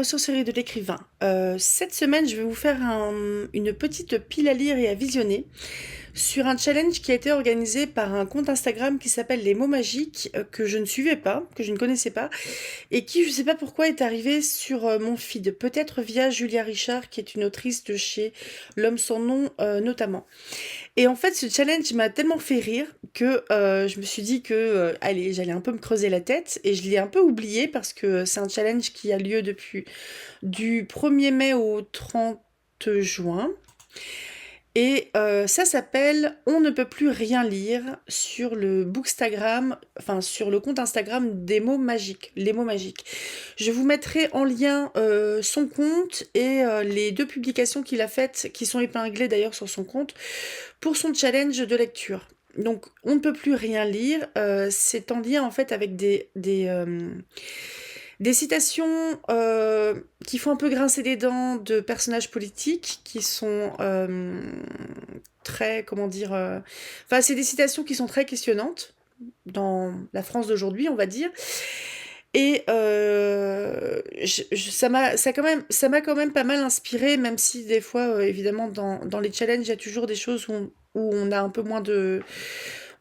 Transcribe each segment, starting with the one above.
ressourcerie de l'écrivain. Cette semaine, je vais vous faire une petite pile à lire et à visionner sur un challenge qui a été organisé par un compte Instagram qui s'appelle Les Mots Magiques, que je ne suivais pas, que je ne connaissais pas, et qui, je ne sais pas pourquoi, est arrivé sur mon feed. Peut-être via Julia Richard, qui est une autrice de chez L'Homme sans nom, notamment. Et en fait, ce challenge m'a tellement fait rire que je me suis dit que, allez, j'allais un peu me creuser la tête, et je l'ai un peu oublié parce que c'est un challenge qui a lieu depuis du 1er mai au 30 juin. Et ça s'appelle On ne peut plus rien lire sur le bookstagram, enfin sur le compte Instagram des mots magiques, les mots magiques. Je vous mettrai en lien son compte et les deux publications qu'il a faites, qui sont épinglées d'ailleurs sur son compte, pour son challenge de lecture. Donc On ne peut plus rien lire, c'est en lien en fait avec des citations qui font un peu grincer des dents de personnages politiques qui sont très, comment dire... Enfin, c'est des citations qui sont très questionnantes dans la France d'aujourd'hui, on va dire. Et ça m'a quand même pas mal inspiré, même si des fois, évidemment, dans les challenges, il y a toujours des choses où on a un peu moins de...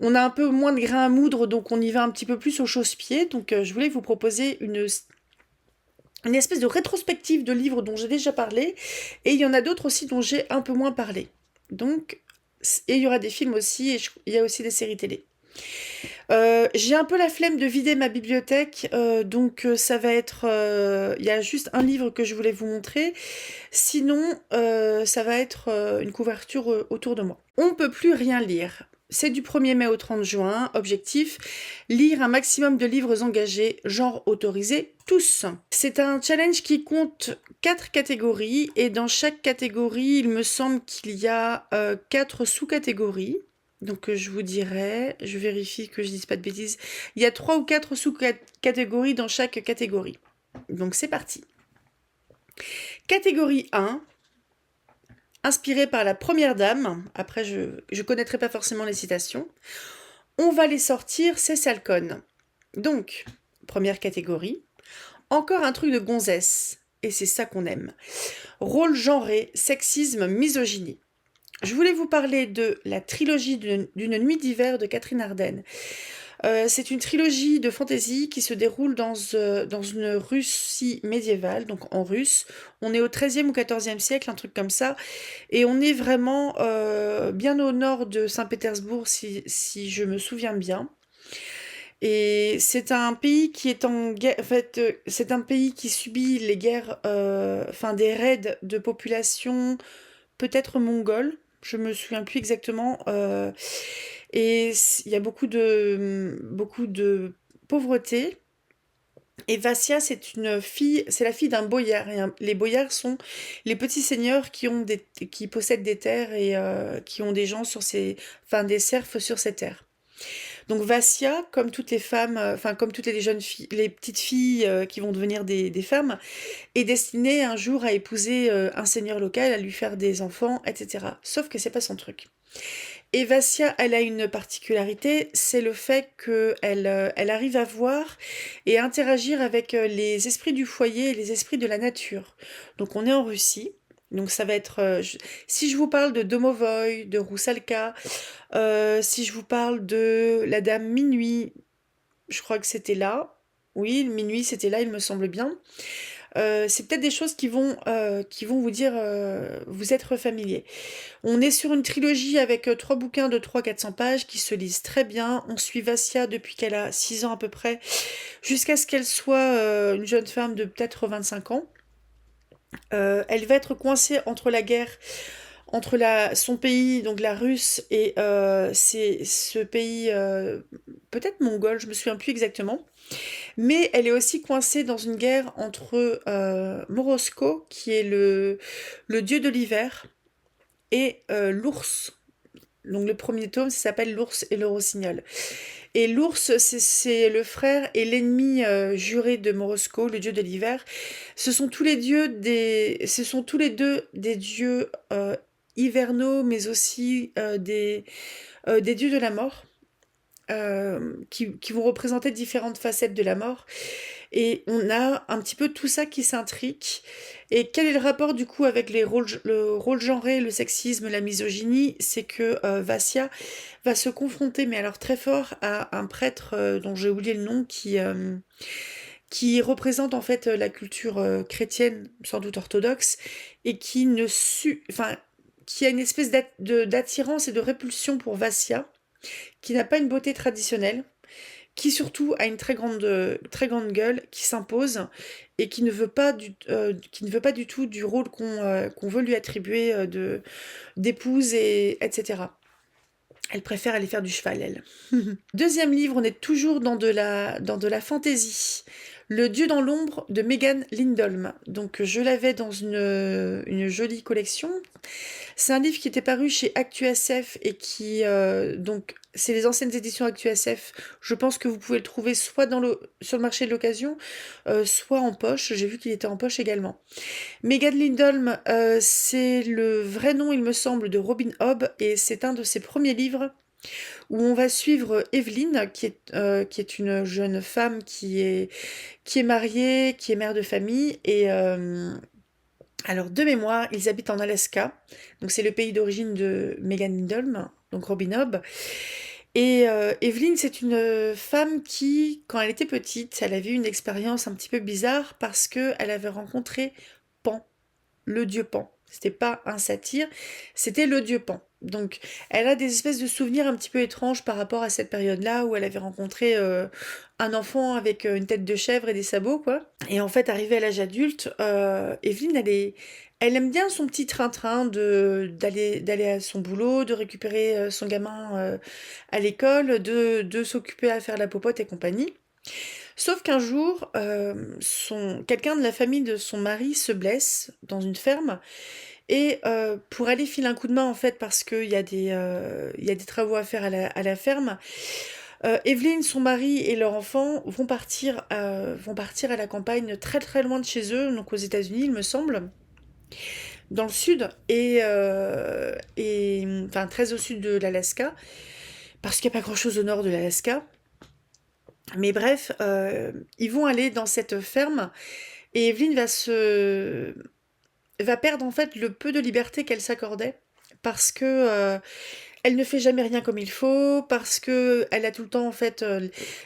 On a un peu moins de grain à moudre, donc on y va un petit peu plus au chausse-pied. Donc je voulais vous proposer une espèce de rétrospective de livres dont j'ai déjà parlé, et il y en a d'autres aussi dont j'ai un peu moins parlé. Donc, et il y aura des films aussi, et il y a aussi des séries télé. J'ai un peu la flemme de vider ma bibliothèque, donc ça va être... Il y a juste un livre que je voulais vous montrer, sinon ça va être une couverture autour de moi. On ne peut plus rien lire. C'est du 1er mai au 30 juin. Objectif, lire un maximum de livres engagés, genre autorisé, tous. C'est un challenge qui compte 4 catégories, et dans chaque catégorie, il me semble qu'il y a 4 sous-catégories. Donc je vous dirai, je vérifie que je dise pas de bêtises. Il y a 3 ou 4 sous-catégories dans chaque catégorie. Donc c'est parti. Catégorie 1, inspirée par la première dame. Après, je connaîtrai pas forcément les citations. On va les sortir, c'est Salcone. Donc, première catégorie. Encore un truc de gonzesse. Et c'est ça qu'on aime. Rôle genré, sexisme, misogynie. Je voulais vous parler de la trilogie d'une nuit d'hiver de Catherine Arden. C'est une trilogie de fantasy qui se déroule dans une Russie médiévale, donc en russe. On est au XIIIe ou XIVe siècle, un truc comme ça. Et on est vraiment bien au nord de Saint-Pétersbourg, si je me souviens bien. Et c'est un pays qui est en guerre. En fait, c'est un pays qui subit les guerres, enfin des raids de population, peut-être mongoles. Je me souviens plus exactement. Et il y a beaucoup de pauvreté. Et Vassia, c'est la fille d'un boyard. Et les boyards sont les petits seigneurs qui possèdent des terres et qui ont des gens enfin des serfs sur ces terres. Donc Vassia, comme toutes les femmes, enfin comme toutes les jeunes filles, les petites filles qui vont devenir des femmes, est destinée un jour à épouser un seigneur local, à lui faire des enfants, etc. Sauf que c'est pas son truc. Et Vassia, elle a une particularité, c'est le fait qu'elle arrive à voir et à interagir avec les esprits du foyer et les esprits de la nature. Donc on est en Russie. Donc ça va être... si je vous parle de Domovoy, de Roussalka, si je vous parle de la Dame Minuit, je crois que c'était là. Oui, Minuit, c'était là, il me semble bien. C'est peut-être des choses qui vont vous dire, vous être familiers. On est sur une trilogie avec 3 bouquins de 300-400 pages qui se lisent très bien. On suit Vassia depuis qu'elle a 6 ans à peu près, jusqu'à ce qu'elle soit une jeune femme de peut-être 25 ans. Elle va être coincée entre la guerre, entre son pays, donc la Russe, et c'est ce pays peut-être mongol, je me souviens plus exactement. Mais elle est aussi coincée dans une guerre entre Morosko, qui est le dieu de l'hiver, et l'ours. Donc le premier tome, ça s'appelle L'ours et le rossignol. Et l'ours, c'est le frère et l'ennemi juré de Morosko, le dieu de l'hiver. Ce sont tous les deux des dieux hivernaux, mais aussi des dieux de la mort. qui vont représenter différentes facettes de la mort. Et on a un petit peu tout ça qui s'intrigue. Et quel est le rapport du coup avec le rôle genré, le sexisme, la misogynie? C'est que Vassia va se confronter, mais alors très fort, à un prêtre dont j'ai oublié le nom, qui représente en fait la culture chrétienne, sans doute orthodoxe, et enfin, qui a une espèce d'attirance et de répulsion pour Vassia, qui n'a pas une beauté traditionnelle, qui surtout a une très grande gueule, qui s'impose et qui ne veut pas du tout du rôle qu'on veut lui attribuer d'épouse etc. Elle préfère aller faire du cheval, elle. Deuxième livre, on est toujours dans de la fantaisie. Le Dieu dans l'ombre de Megan Lindholm. Donc je l'avais dans une jolie collection. C'est un livre qui était paru chez ActuSF et donc c'est les anciennes éditions ActuSF. Je pense que vous pouvez le trouver soit sur le marché de l'occasion, soit en poche. J'ai vu qu'il était en poche également. Megan Lindholm, c'est le vrai nom, il me semble, de Robin Hobb, et c'est un de ses premiers livres où on va suivre Evelyn, qui est une jeune femme qui est mariée, qui est mère de famille, et alors de mémoire, ils habitent en Alaska, donc c'est le pays d'origine de Megan Lindholm, donc Robin Hobb. Et Evelyn, c'est une femme qui, quand elle était petite, elle avait eu une expérience un petit peu bizarre parce qu'elle avait rencontré Pan, le dieu Pan. C'était pas un satyre, c'était le dieu Pan. Donc, elle a des espèces de souvenirs un petit peu étranges par rapport à cette période-là où elle avait rencontré un enfant avec une tête de chèvre et des sabots, quoi. Et en fait, arrivée à l'âge adulte, Evelyne, elle aime bien son petit train-train d'aller à son boulot, de récupérer son gamin à l'école, de s'occuper à faire la popote et compagnie. Sauf qu'un jour, quelqu'un de la famille de son mari se blesse dans une ferme et pour aller filer un coup de main en fait parce qu'il il y a des travaux à faire à la ferme, Evelyne, son mari et leur enfant vont partir à la campagne très très loin de chez eux, donc aux États-Unis il me semble, dans le sud enfin très au sud de l'Alaska, parce qu'il n'y a pas grand-chose au nord de l'Alaska. Mais bref, ils vont aller dans cette ferme et Evelyne va perdre en fait le peu de liberté qu'elle s'accordait parce que elle ne fait jamais rien comme il faut, parce que elle a tout le temps en fait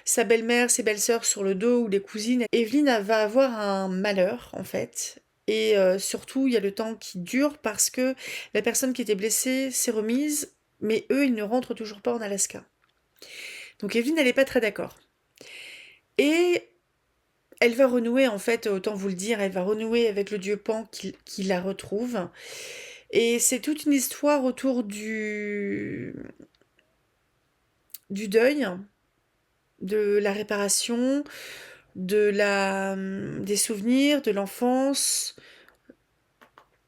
sa belle-mère, ses belles-sœurs sur le dos ou les cousines. Evelyne va avoir un malheur en fait. Et surtout, il y a le temps qui dure parce que la personne qui était blessée s'est remise, mais eux, ils ne rentrent toujours pas en Alaska. Donc Evelyne, elle n'est pas très d'accord. Et elle va renouer, en fait, autant vous le dire, elle va renouer avec le dieu Pan qui la retrouve. Et c'est toute une histoire autour du deuil, de la réparation, des souvenirs, de l'enfance.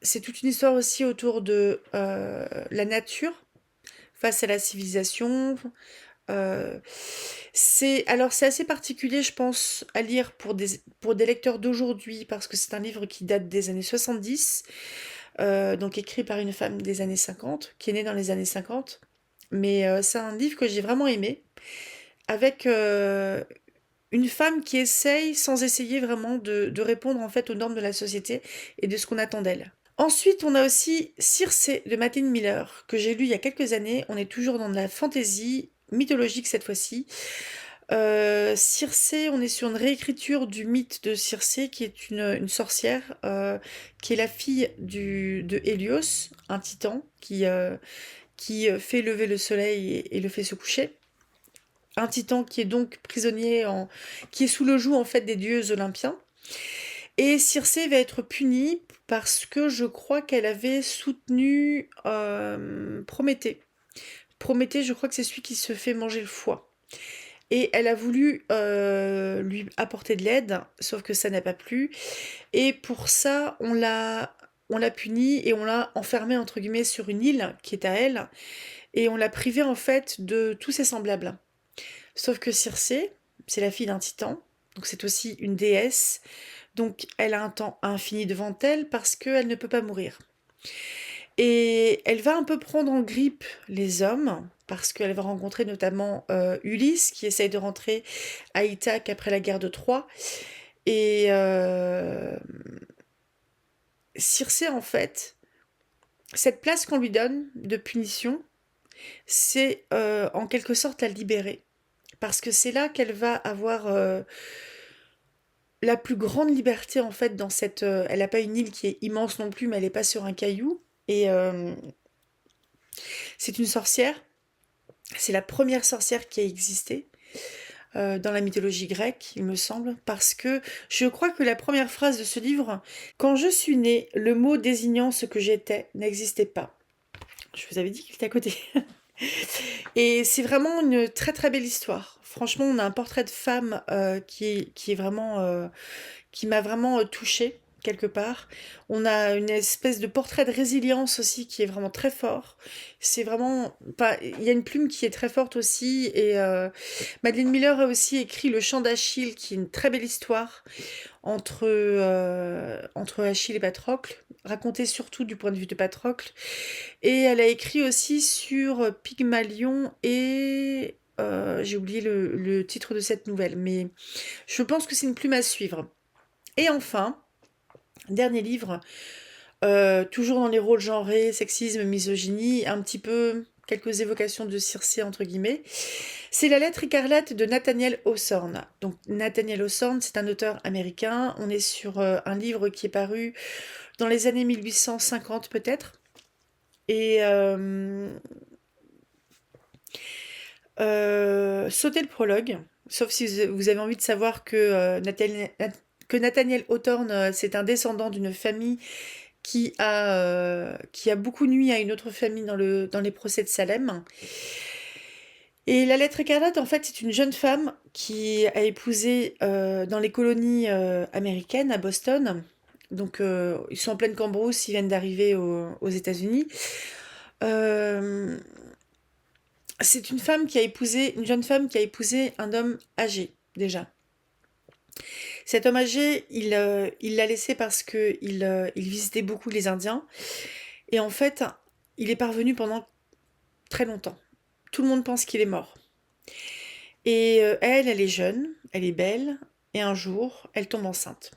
C'est toute une histoire aussi autour de la nature face à la civilisation. Euh, c'est assez particulier, je pense, à lire pour des lecteurs d'aujourd'hui, parce que c'est un livre qui date des années 70, donc écrit par une femme des années 50, qui est née dans les années 50. Mais c'est un livre que j'ai vraiment aimé, avec une femme qui essaye, sans essayer vraiment, de répondre en fait aux normes de la société et de ce qu'on attend d'elle. Ensuite, on a aussi Circé de Madeline Miller, que j'ai lu il y a quelques années. On est toujours dans de la fantaisie mythologique cette fois-ci. Circé, on est sur une réécriture du mythe de Circé, qui est une sorcière, qui est la fille de Hélios, un titan, qui fait lever le soleil et le fait se coucher. Un titan qui est donc qui est sous le joug en fait des dieux olympiens. Et Circé va être punie parce que je crois qu'elle avait soutenu Prométhée. Prométhée, je crois que c'est celui qui se fait manger le foie. Et elle a voulu lui apporter de l'aide, sauf que ça n'a pas plu. Et pour ça, on l'a punie et on l'a enfermée entre guillemets sur une île qui est à elle. Et on l'a privée en fait de tous ses semblables. Sauf que Circé, c'est la fille d'un titan, donc c'est aussi une déesse. Donc elle a un temps infini devant elle parce qu'elle ne peut pas mourir. Et elle va un peu prendre en grippe les hommes parce qu'elle va rencontrer notamment Ulysse, qui essaye de rentrer à Ithaque après la guerre de Troie. Et Circé, en fait, cette place qu'on lui donne de punition, c'est en quelque sorte la libérer. Parce que c'est là qu'elle va avoir la plus grande liberté, en fait, dans cette... elle n'a pas une île qui est immense non plus, mais elle n'est pas sur un caillou. Et c'est une sorcière. C'est la première sorcière qui a existé dans la mythologie grecque, il me semble, parce que je crois que la première phrase de ce livre, quand je suis née, le mot désignant ce que j'étais n'existait pas. Je vous avais dit qu'il était à côté. Et c'est vraiment une très très belle histoire. Franchement, on a un portrait de femme qui est vraiment qui m'a vraiment touchée quelque part. On a une espèce de portrait de résilience aussi qui est vraiment très fort. C'est vraiment, enfin, il y a une plume qui est très forte aussi. Et Madeleine Miller a aussi écrit Le Chant d'Achille, qui est une très belle histoire entre Achille et Patrocle, racontée surtout du point de vue de Patrocle. Et elle a écrit aussi sur Pygmalion et j'ai oublié le titre de cette nouvelle, mais je pense que c'est une plume à suivre. Et enfin, dernier livre, toujours dans les rôles genrés, sexisme, misogynie, un petit peu quelques évocations de Circé entre guillemets. C'est La Lettre écarlate de Nathaniel Hawthorne. Donc Nathaniel Hawthorne, c'est un auteur américain. On est sur un livre qui est paru dans les années 1850 peut-être. Et sautez le prologue, sauf si vous avez envie de savoir que Nathaniel Hawthorne, c'est un descendant d'une famille qui a beaucoup nui à une autre famille dans les procès de Salem. Et la lettre écarlate, en fait, c'est une jeune femme qui a épousé dans les colonies américaines à Boston. Donc, ils sont en pleine cambrousse, ils viennent d'arriver aux États-Unis. C'est une jeune femme qui a épousé un homme âgé déjà. Cet homme âgé, il l'a laissé parce que il visitait beaucoup les Indiens. Et en fait, il est parvenu pendant très longtemps. Tout le monde pense qu'il est mort. Et elle est jeune, elle est belle, et un jour, elle tombe enceinte.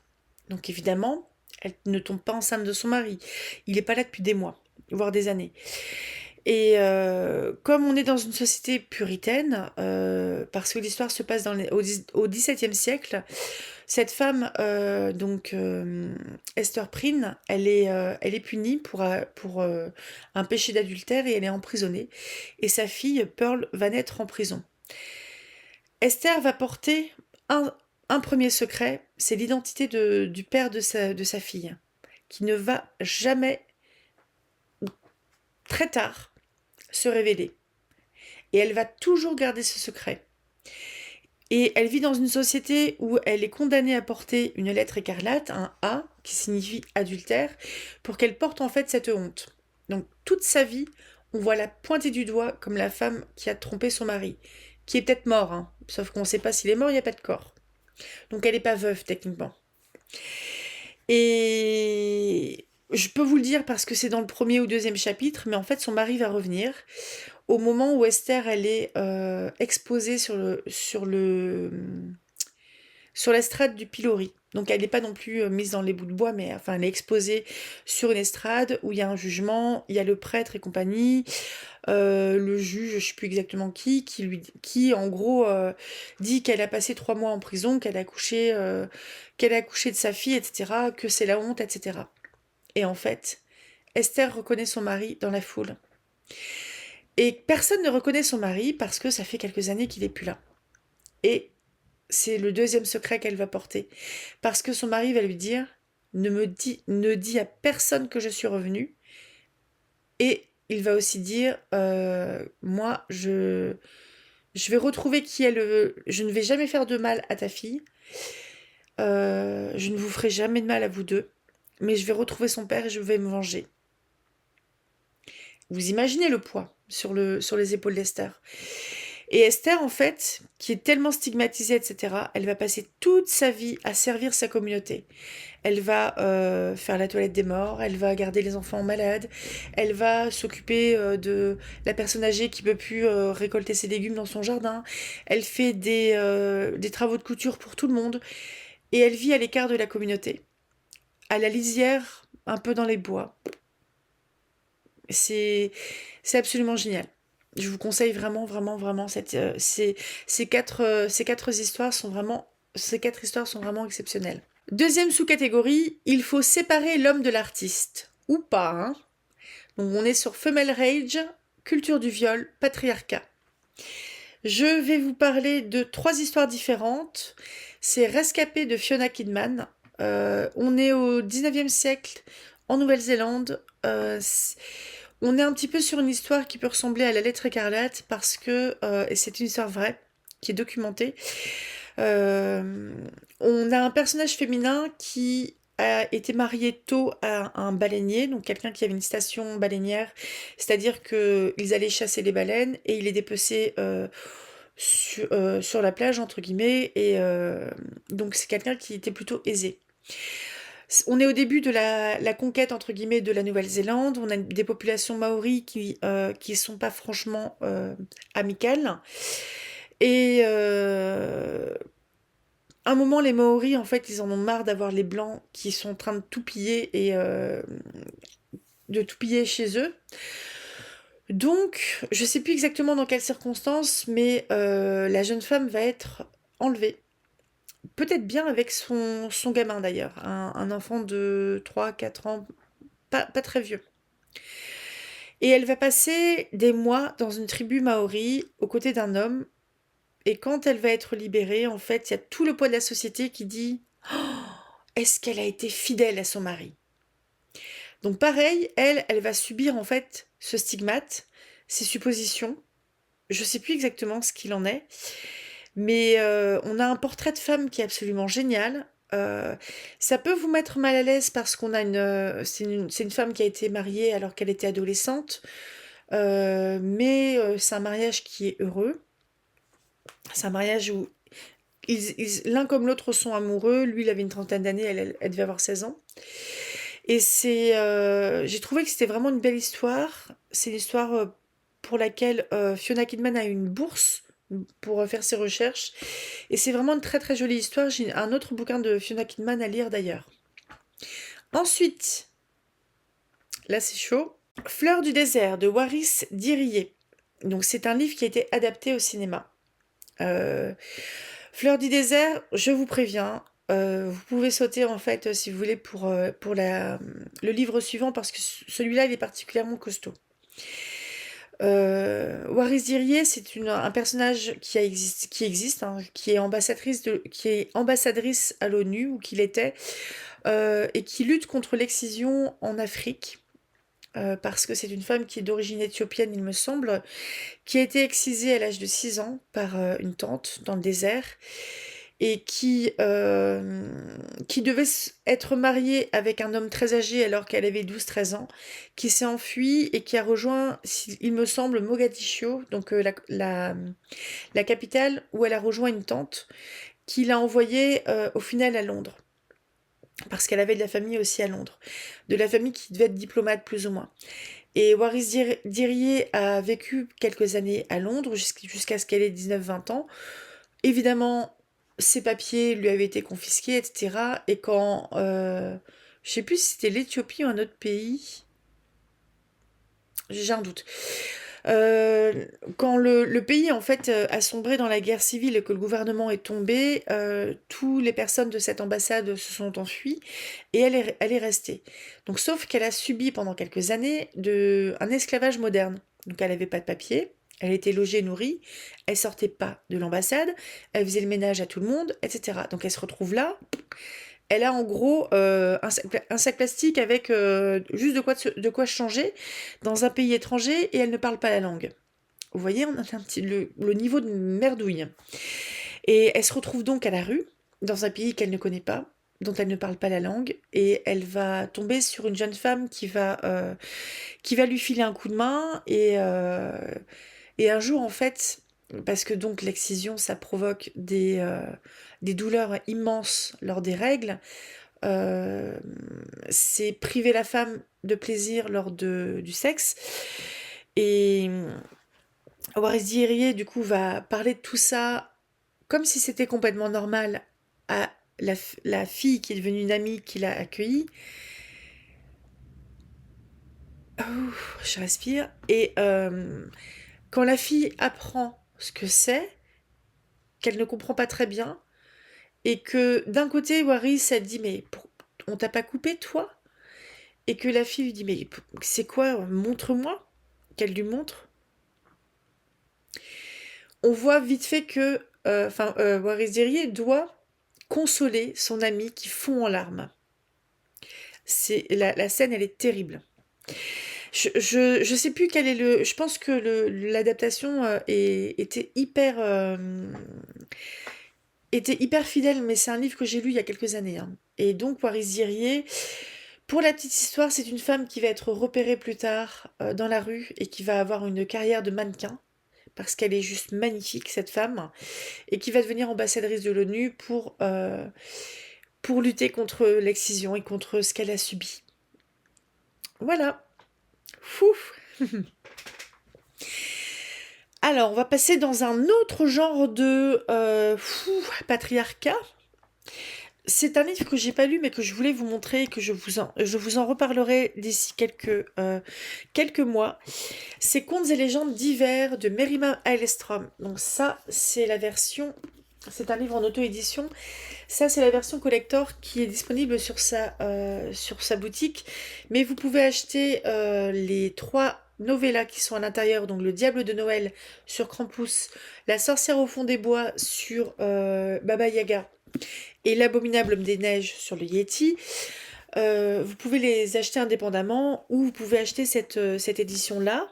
Donc évidemment, elle ne tombe pas enceinte de son mari. Il n'est pas là depuis des mois, voire des années. Et comme on est dans une société puritaine, parce que l'histoire se passe au XVIIe siècle, cette femme, Esther Prynne, elle est punie pour un péché d'adultère et elle est emprisonnée. Et sa fille, Pearl, va naître en prison. Esther va porter un premier secret, c'est l'identité du père de sa fille, qui ne va jamais, très tard, se révéler. Et elle va toujours garder ce secret. Et elle vit dans une société où elle est condamnée à porter une lettre écarlate, un A, qui signifie adultère, pour qu'elle porte en fait cette honte. Donc toute sa vie, on voit la pointer du doigt comme la femme qui a trompé son mari, qui est peut-être mort, hein, sauf qu'on ne sait pas s'il est mort, il n'y a pas de corps. Donc elle n'est pas veuve techniquement. Et je peux vous le dire parce que c'est dans le premier ou deuxième chapitre, mais en fait son mari va revenir au moment où Esther elle est exposée sur l'estrade du pilori. Donc elle n'est pas non plus mise dans les bouts de bois, mais enfin elle est exposée sur une estrade où il y a un jugement, il y a le prêtre et compagnie, le juge, je ne sais plus exactement qui en gros dit qu'elle a passé 3 mois en prison, qu'elle a accouché de sa fille, etc., que c'est la honte, etc. Et en fait, Esther reconnaît son mari dans la foule. Et personne ne reconnaît son mari parce que ça fait quelques années qu'il n'est plus là. Et c'est le deuxième secret qu'elle va porter. Parce que son mari va lui dire, ne dis à personne que je suis revenue. Et il va aussi dire, moi, je vais retrouver qui est je ne vais jamais faire de mal à ta fille. Je ne vous ferai jamais de mal à vous deux. Mais je vais retrouver son père et je vais me venger. Vous imaginez le poids sur les épaules d'Esther. Et Esther, en fait, qui est tellement stigmatisée, etc., elle va passer toute sa vie à servir sa communauté. Elle va faire la toilette des morts, elle va garder les enfants malades, elle va s'occuper de la personne âgée qui peut plus récolter ses légumes dans son jardin. Elle fait des travaux de couture pour tout le monde. Et elle vit à l'écart de la communauté, à la lisière, un peu dans les bois. C'est c'est absolument génial. Je vous conseille vraiment, vraiment, vraiment ces quatre histoires sont vraiment ces quatre histoires sont vraiment exceptionnelles. Deuxième sous-catégorie, il faut séparer l'homme de l'artiste ou pas. Hein. Donc on est sur Female Rage, culture du viol, patriarcat. Je vais vous parler de trois histoires différentes. C'est Rescapé de Fiona Kidman. On est au 19e siècle en Nouvelle-Zélande. On est un petit peu sur une histoire qui peut ressembler à la lettre écarlate parce que, et c'est une histoire vraie, qui est documentée, on a un personnage féminin qui a été marié tôt à un baleinier, donc quelqu'un qui avait une station baleinière, c'est-à-dire qu'ils allaient chasser les baleines et il les dépeçaient sur la plage, entre guillemets, et donc c'est quelqu'un qui était plutôt aisé. On est au début de la conquête, entre guillemets, de la Nouvelle-Zélande. On a des populations maoris qui sont pas franchement amicales. Et à un moment, les Maoris, en fait, ils en ont marre d'avoir les Blancs qui sont en train de tout piller et de tout piller chez eux. Donc, je sais plus exactement dans quelles circonstances, mais la jeune femme va être enlevée. Peut-être bien avec son gamin d'ailleurs, un enfant de 3 4 ans, pas très vieux. Et elle va passer des mois dans une tribu maori aux côtés d'un homme. Et quand elle va être libérée, en fait, il y a tout le poids de la société qui dit oh, est-ce qu'elle a été fidèle à son mari? Donc pareil, elle va subir en fait ce stigmate, ces suppositions. Je sais plus exactement ce qu'il en est, mais on a un portrait de femme qui est absolument génial. Ça peut vous mettre mal à l'aise parce qu'on a c'est une femme qui a été mariée alors qu'elle était adolescente, mais c'est un mariage qui est heureux. C'est un mariage où l'un comme l'autre sont amoureux. Lui, il avait une trentaine d'années, elle devait avoir 16 ans. Et j'ai trouvé que c'était vraiment une belle histoire. C'est l'histoire pour laquelle Fiona Kidman a eu une bourse pour faire ses recherches. Et c'est vraiment une très très jolie histoire. J'ai un autre bouquin de Fiona Kidman à lire d'ailleurs. Ensuite, là c'est chaud. Fleurs du désert de Waris Diriye. Donc c'est un livre qui a été adapté au cinéma. Fleurs du désert, je vous préviens, vous pouvez sauter en fait si vous voulez pour le livre suivant parce que celui-là il est particulièrement costaud. Waris Diriye, c'est un personnage qui existe, hein, qui est ambassadrice à l'ONU ou qui l'était, et qui lutte contre l'excision en Afrique. Parce que c'est une femme qui est d'origine éthiopienne, il me semble, qui a été excisée à l'âge de 6 ans par une tante dans le désert et qui devait être mariée avec un homme très âgé alors qu'elle avait 12 13 ans, qui s'est enfuie et qui a rejoint, il me semble, Mogadiscio, donc la capitale, où elle a rejoint une tante qui l'a envoyée au final à Londres. Parce qu'elle avait de la famille aussi à Londres, de la famille qui devait être diplomate plus ou moins. Et Waris Diriye a vécu quelques années à Londres jusqu'à ce qu'elle ait 19 20 ans. Évidemment, ses papiers lui avaient été confisqués, etc. Et quand, je sais plus si c'était l'Éthiopie ou un autre pays, j'ai un doute. Quand le pays en fait a sombré dans la guerre civile et que le gouvernement est tombé, toutes les personnes de cette ambassade se sont enfuies et elle est restée. Donc sauf qu'elle a subi pendant quelques années un esclavage moderne. Donc elle n'avait pas de papier, elle était logée, nourrie, elle sortait pas de l'ambassade, elle faisait le ménage à tout le monde, etc. Donc elle se retrouve là. Elle a en gros un sac plastique avec juste de quoi changer dans un pays étranger et elle ne parle pas la langue. Vous voyez, on a un petit, le niveau de merdouille. Et elle se retrouve donc à la rue, dans un pays qu'elle ne connaît pas, dont elle ne parle pas la langue, et elle va tomber sur une jeune femme qui va lui filer un coup de main, et un jour, en fait, parce que donc l'excision, ça provoque des douleurs immenses lors des règles. C'est priver la femme de plaisir lors du sexe. Et Waris Dierier, du coup, va parler de tout ça comme si c'était complètement normal à la fille qui est devenue une amie qui l'a accueillie. Oh, je respire. Et quand la fille apprend ce que c'est, qu'elle ne comprend pas très bien, et que d'un côté, Waris, elle dit, mais on t'a pas coupé, toi? Et que la fille lui dit, mais c'est quoi? Montre-moi. Qu'elle lui montre. On voit vite fait que Waris Dierier doit consoler son ami qui fond en larmes. La scène, elle est terrible. Je sais plus quel est le. Je pense que l'adaptation était hyper fidèle, mais c'est un livre que j'ai lu il y a quelques années, hein. Et donc, Waris Dierier, pour la petite histoire, c'est une femme qui va être repérée plus tard dans la rue et qui va avoir une carrière de mannequin, parce qu'elle est juste magnifique, cette femme, et qui va devenir ambassadrice de l'ONU pour lutter contre l'excision et contre ce qu'elle a subi. Voilà. Fou. Alors, on va passer dans un autre genre de patriarcat. C'est un livre que j'ai pas lu mais que je voulais vous montrer et que je vous en reparlerai d'ici quelques mois. C'est Contes et légendes d'hiver de Merima Eilestrom. Donc ça, c'est la version... C'est un livre en auto-édition. Ça, c'est la version collector qui est disponible sur sa boutique. Mais vous pouvez acheter les 3 novellas qui sont à l'intérieur. Donc Le Diable de Noël sur Krampus, La Sorcière au fond des bois sur Baba Yaga et L'Abominable Homme des Neiges sur le Yeti. Vous pouvez les acheter indépendamment ou vous pouvez acheter cette édition-là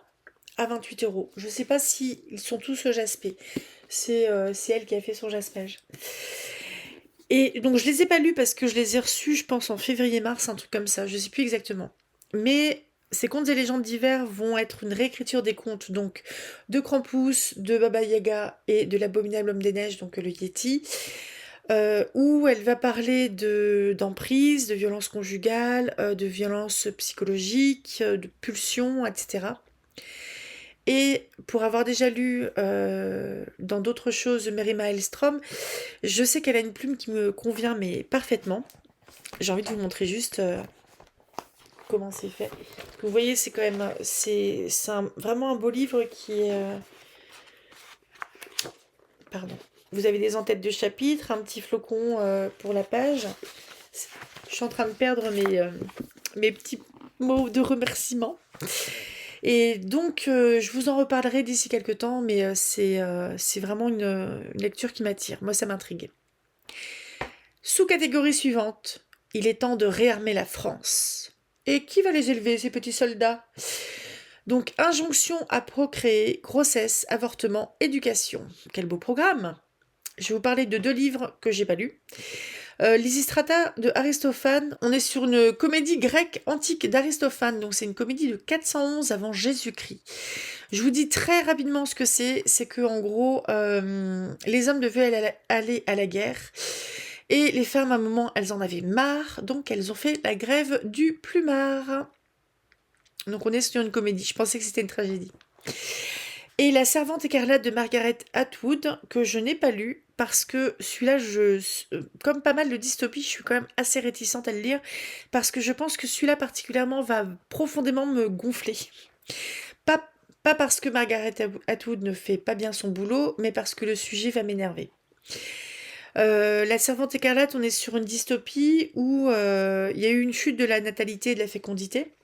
à 28 €. Je ne sais pas si ils sont tous au jaspé. C'est elle qui a fait son jaspage. Et donc je les ai pas lus parce que je les ai reçus, je pense, en février-mars, un truc comme ça. Je sais plus exactement. Mais ces contes et légendes d'hiver vont être une réécriture des contes donc de Krampus, de Baba Yaga et de l'Abominable Homme des Neiges, donc le Yeti. Où elle va parler d'emprise, de violence conjugale, de violence psychologique, de pulsion, etc. Et pour avoir déjà lu dans d'autres choses Merima Eilestrom, je sais qu'elle a une plume qui me convient mais parfaitement. J'ai envie de vous montrer juste comment c'est fait. Vous voyez, c'est quand même vraiment un beau livre qui est... Pardon. Vous avez des en-têtes de chapitre, un petit flocon pour la page. Je suis en train de perdre mes petits mots de remerciement. Et donc, je vous en reparlerai d'ici quelques temps, mais c'est vraiment une lecture qui m'attire. Moi, ça m'intrigue. Sous-catégorie suivante. Il est temps de réarmer la France. Et qui va les élever, ces petits soldats? Donc, injonction à procréer, grossesse, avortement, éducation. Quel beau programme! Je vais vous parler de 2 livres que j'ai pas lus. Lysistrata de Aristophane. On est sur une comédie grecque antique d'Aristophane. Donc c'est une comédie de 411 avant Jésus-Christ. Je vous dis très rapidement ce que c'est. C'est que en gros, les hommes devaient aller à la guerre. Et les femmes, à un moment, elles en avaient marre. Donc elles ont fait la grève du plumard. Donc on est sur une comédie. Je pensais que c'était une tragédie. Et La Servante écarlate de Margaret Atwood, que je n'ai pas lu, parce que celui-là, comme pas mal de dystopies, je suis quand même assez réticente à le lire, parce que je pense que celui-là particulièrement va profondément me gonfler. Pas parce que Margaret Atwood ne fait pas bien son boulot, mais parce que le sujet va m'énerver. La Servante écarlate, on est sur une dystopie où il y a eu une chute de la natalité et de la fécondité,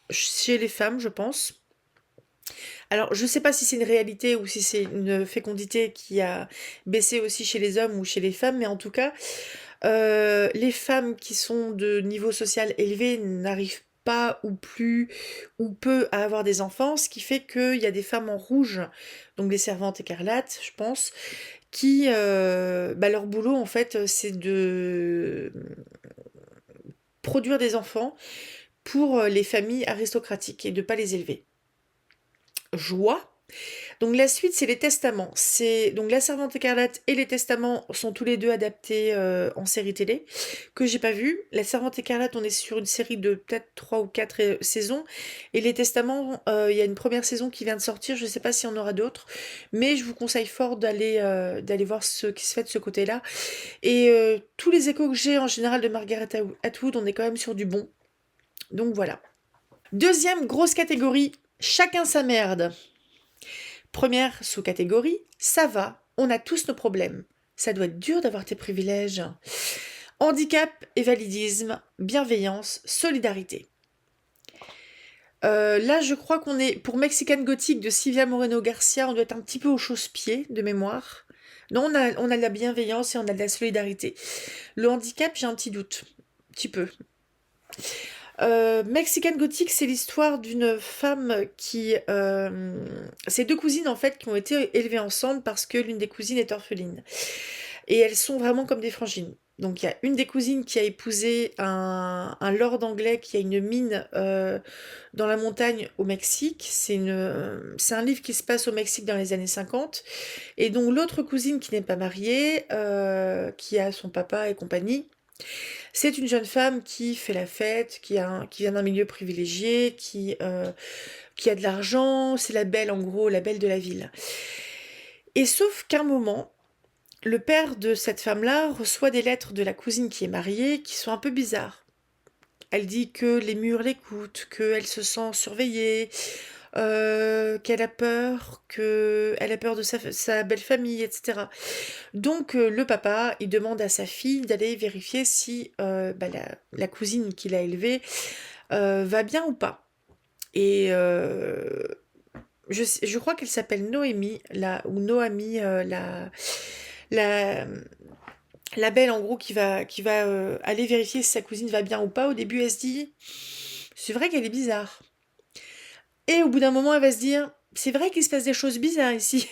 chez les femmes, je pense. Alors, je ne sais pas si c'est une réalité ou si c'est une fécondité qui a baissé aussi chez les hommes ou chez les femmes, mais en tout cas, les femmes qui sont de niveau social élevé n'arrivent pas ou plus ou peu à avoir des enfants, ce qui fait qu'il y a des femmes en rouge, donc des servantes écarlates, je pense, qui, leur boulot, en fait, c'est de produire des enfants pour les familles aristocratiques et de ne pas les élever. Joie. Donc la suite, c'est les testaments. C'est donc La Servante écarlate et les testaments sont tous les deux adaptés en série télé que j'ai pas vu. La Servante écarlate, on est sur une série de peut-être 3 ou 4 saisons et les testaments, il y a une première saison qui vient de sortir. Je sais pas s'il y en aura d'autres, mais je vous conseille fort d'aller voir ce qui se fait de ce côté-là. Et tous les échos que j'ai en général de Margaret Atwood, on est quand même sur du bon. Donc voilà. Deuxième grosse catégorie, chacun sa merde. Première sous-catégorie, ça va, on a tous nos problèmes. Ça doit être dur d'avoir tes privilèges. Handicap et validisme, bienveillance, solidarité. Là, je crois qu'on est, pour Mexican Gothic de Silvia Moreno Garcia, on doit être un petit peu au chausse-pied de mémoire. Non, on a de la bienveillance et on a de la solidarité. Le handicap, j'ai un petit doute. Un petit peu. Mexican Gothic, c'est l'histoire d'une femme qui... c'est deux cousines en fait qui ont été élevées ensemble parce que l'une des cousines est orpheline. Et elles sont vraiment comme des frangines. Donc il y a une des cousines qui a épousé un lord anglais qui a une mine dans la montagne au Mexique. C'est un livre qui se passe au Mexique dans les années 50. Et donc l'autre cousine qui n'est pas mariée, qui a son papa et compagnie, c'est une jeune femme qui fait la fête, qui vient d'un milieu privilégié, qui a de l'argent, c'est la belle en gros, la belle de la ville. Et sauf qu'à un moment, le père de cette femme-là reçoit des lettres de la cousine qui est mariée qui sont un peu bizarres. Elle dit que les murs l'écoutent, qu'elle se sent surveillée, qu'elle a peur de sa belle famille, etc. Donc le papa, il demande à sa fille d'aller vérifier si la cousine qu'il a élevée va bien ou pas. Et je crois qu'elle s'appelle Noémie, ou Noémie, la, la belle en gros qui va aller vérifier si sa cousine va bien ou pas. Au début, elle se dit, c'est vrai qu'elle est bizarre. Et au bout d'un moment, elle va se dire, c'est vrai qu'il se passe des choses bizarres ici.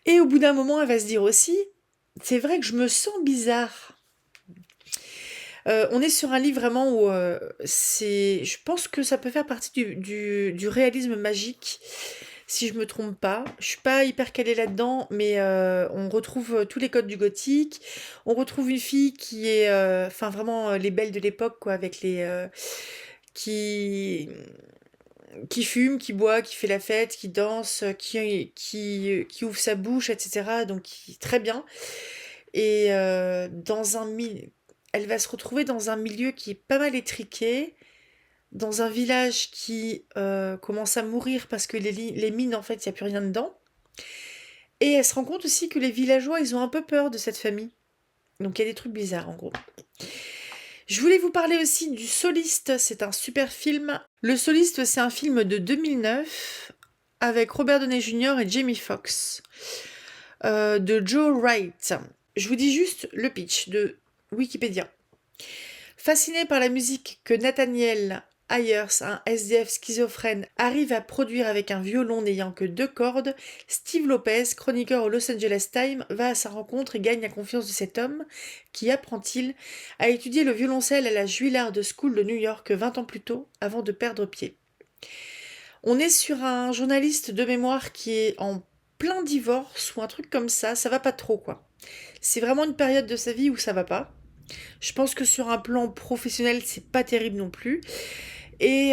Et au bout d'un moment, elle va se dire aussi, c'est vrai que je me sens bizarre. On est sur un livre vraiment où je pense que ça peut faire partie du réalisme magique, si je me trompe pas. Je suis pas hyper calée là-dedans, mais on retrouve tous les codes du gothique. On retrouve une fille qui est, enfin vraiment les belles de l'époque, quoi, avec qui qui fume, qui boit, qui fait la fête, qui danse, qui ouvre sa bouche, etc. Donc très bien. Et elle va se retrouver dans un milieu qui est pas mal étriqué, dans un village qui commence à mourir parce que les mines, en fait, il n'y a plus rien dedans. Et elle se rend compte aussi que les villageois, ils ont un peu peur de cette famille. Donc il y a des trucs bizarres, en gros. Je voulais vous parler aussi du Soliste, c'est un super film. Le Soliste, c'est un film de 2009 avec Robert Downey Jr. et Jamie Foxx, de Joe Wright. Je vous dis juste le pitch de Wikipédia. Fasciné par la musique que Nathaniel Ayers, un SDF schizophrène, arrive à produire avec un violon n'ayant que 2 cordes, Steve Lopez, chroniqueur au Los Angeles Times, va à sa rencontre et gagne la confiance de cet homme qui, apprend-il, a étudié le violoncelle à la Juilliard School de New York 20 ans plus tôt avant de perdre pied. On est sur un journaliste de mémoire qui est en plein divorce ou un truc comme ça va pas trop quoi. C'est vraiment une période de sa vie où ça va pas. Je pense que sur un plan professionnel, c'est pas terrible non plus. Et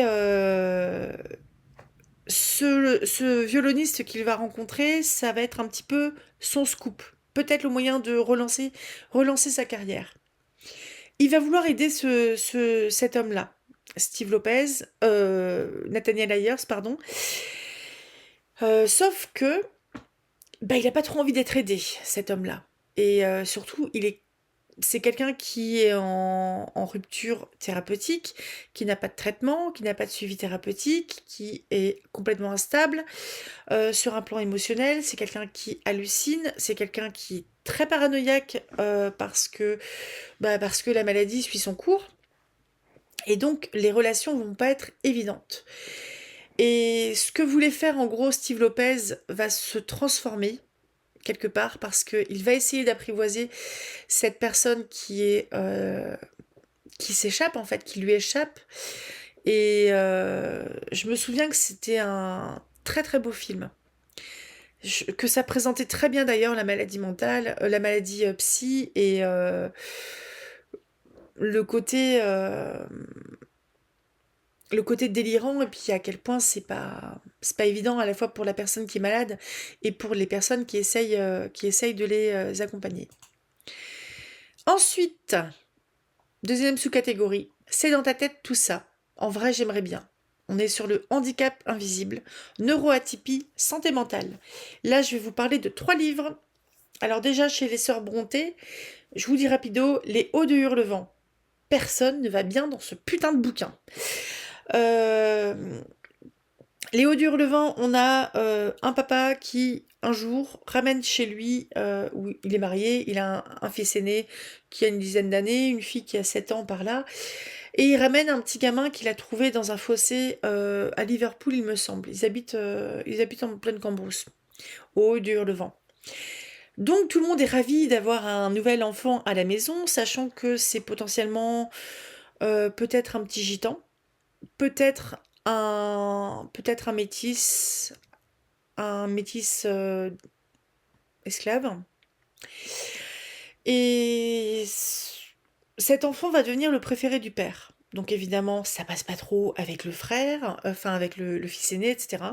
ce violoniste qu'il va rencontrer, ça va être un petit peu son scoop. Peut-être le moyen de relancer sa carrière. Il va vouloir aider cet homme-là, Steve Lopez, Nathaniel Ayers, pardon. Sauf que, il n'a pas trop envie d'être aidé, cet homme-là. Et surtout, c'est quelqu'un qui est en rupture thérapeutique, qui n'a pas de traitement, qui n'a pas de suivi thérapeutique, qui est complètement instable sur un plan émotionnel. C'est quelqu'un qui hallucine, c'est quelqu'un qui est très paranoïaque parce que la maladie suit son cours. Et donc, les relations vont pas être évidentes. Et ce que voulait faire en gros Steve Lopez va se transformer quelque part parce qu'il va essayer d'apprivoiser cette personne qui s'échappe en fait, qui lui échappe. Et je me souviens que c'était un très très beau film. que ça présentait très bien d'ailleurs la maladie mentale, la maladie psy et le côté, le côté délirant et puis à quel point c'est pas évident à la fois pour la personne qui est malade et pour les personnes qui essayent de les accompagner. Ensuite, deuxième sous-catégorie, c'est dans ta tête tout ça. En vrai, j'aimerais bien. On est sur le handicap invisible, neuroatypie, santé mentale. Là, je vais vous parler de 3 livres. Alors déjà, chez les sœurs Brontë, je vous dis rapido, Les Hauts de Hurlevent. Personne ne va bien dans ce putain de bouquin. Les Hauts du Hurlevent, on a un papa qui, un jour, ramène chez lui, où il est marié, il a un fils aîné qui a une dizaine d'années, une fille qui a 7 ans par là, et il ramène un petit gamin qu'il a trouvé dans un fossé à Liverpool, il me semble. Ils habitent en pleine Cambrousse, au Haut du Hurlevent. Donc tout le monde est ravi d'avoir un nouvel enfant à la maison, sachant que c'est potentiellement peut-être un petit gitan, peut-être un métis esclave. Et cet enfant va devenir le préféré du père. Donc évidemment, ça passe pas trop avec le frère, enfin avec le fils aîné, etc.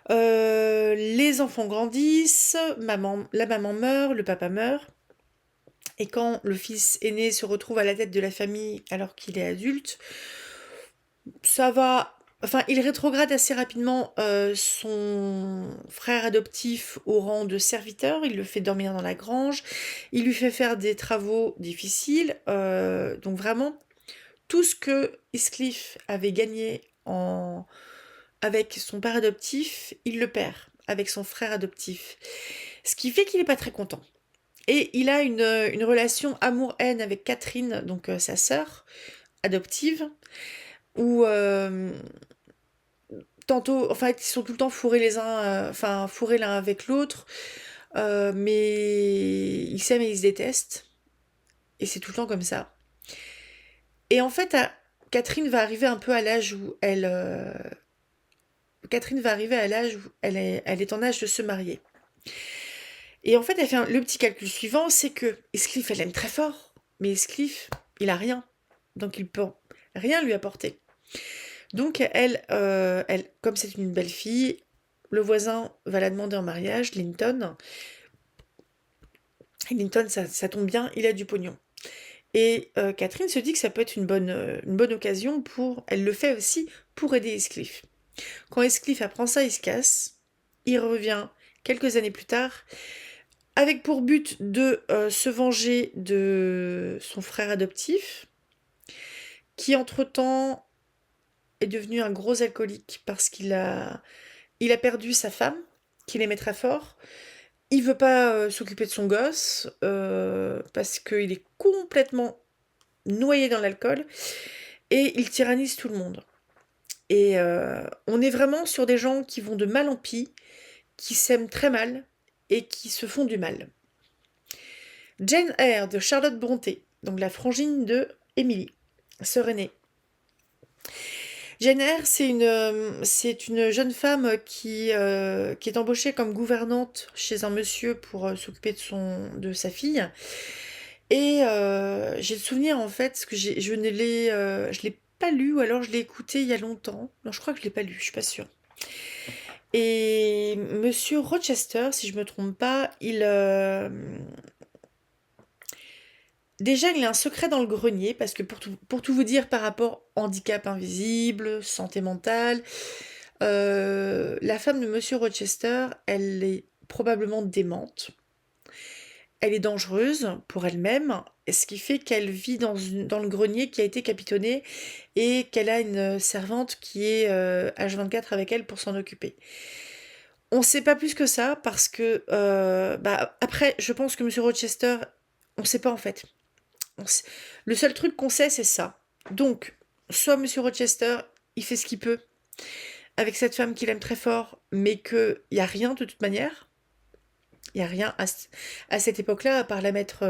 Les enfants grandissent, la maman meurt, le papa meurt. Et quand le fils aîné se retrouve à la tête de la famille alors qu'il est adulte, ça va. Enfin, il rétrograde assez rapidement son frère adoptif au rang de serviteur. Il le fait dormir dans la grange. Il lui fait faire des travaux difficiles. Donc vraiment, tout ce que Heathcliff avait gagné avec son père adoptif, il le perd avec son frère adoptif. Ce qui fait qu'il n'est pas très content. Et il a une relation amour-haine avec Catherine, donc sa sœur adoptive, où tantôt, enfin, ils sont tout le temps fourrés les uns, enfin, fourrés l'un avec l'autre, mais ils s'aiment et ils se détestent, et c'est tout le temps comme ça. Et en fait, Catherine va arriver un peu à l'âge où Catherine va arriver à l'âge où elle est en âge de se marier. Et en fait, elle fait le petit calcul suivant, c'est que Heathcliff, elle aime très fort, mais Heathcliff, il a rien, donc il peut rien lui apporter. Donc elle, comme c'est une belle fille, le voisin va la demander en mariage, Linton. Et Linton, ça tombe bien, il a du pognon. Et Catherine se dit que ça peut être une bonne occasion pour... Elle le fait aussi pour aider Heathcliff. Quand Heathcliff apprend ça, il se casse. Il revient quelques années plus tard, avec pour but de se venger de son frère adoptif, qui entre-temps est devenu un gros alcoolique parce il a perdu sa femme, qu'il aimait très fort. Il veut pas s'occuper de son gosse parce qu'il est complètement noyé dans l'alcool et il tyrannise tout le monde. Et on est vraiment sur des gens qui vont de mal en pis, qui s'aiment très mal et qui se font du mal. Jane Eyre de Charlotte Brontë, donc la frangine de Emily, sœur aînée. Jane Eyre, c'est une jeune femme qui est embauchée comme gouvernante chez un monsieur pour s'occuper de sa fille. Et j'ai le souvenir, en fait, parce que je l'ai pas lu, ou alors je l'ai écouté il y a longtemps. Non, je crois que je l'ai pas lu, je suis pas sûre. Et monsieur Rochester, si je me trompe pas, déjà, il a un secret dans le grenier, parce que pour tout vous dire par rapport handicap invisible, santé mentale, la femme de Monsieur Rochester, elle est probablement démente. Elle est dangereuse pour elle-même, ce qui fait qu'elle vit dans le grenier qui a été capitonné et qu'elle a une servante qui est H24 avec elle pour s'en occuper. On ne sait pas plus que ça parce que, après, je pense que Monsieur Rochester, on ne sait pas en fait. Le seul truc qu'on sait, c'est ça. Donc, soit Monsieur Rochester, il fait ce qu'il peut avec cette femme qu'il aime très fort, mais qu'il n'y a rien de toute manière. Il n'y a rien à cette époque-là, à part la mettre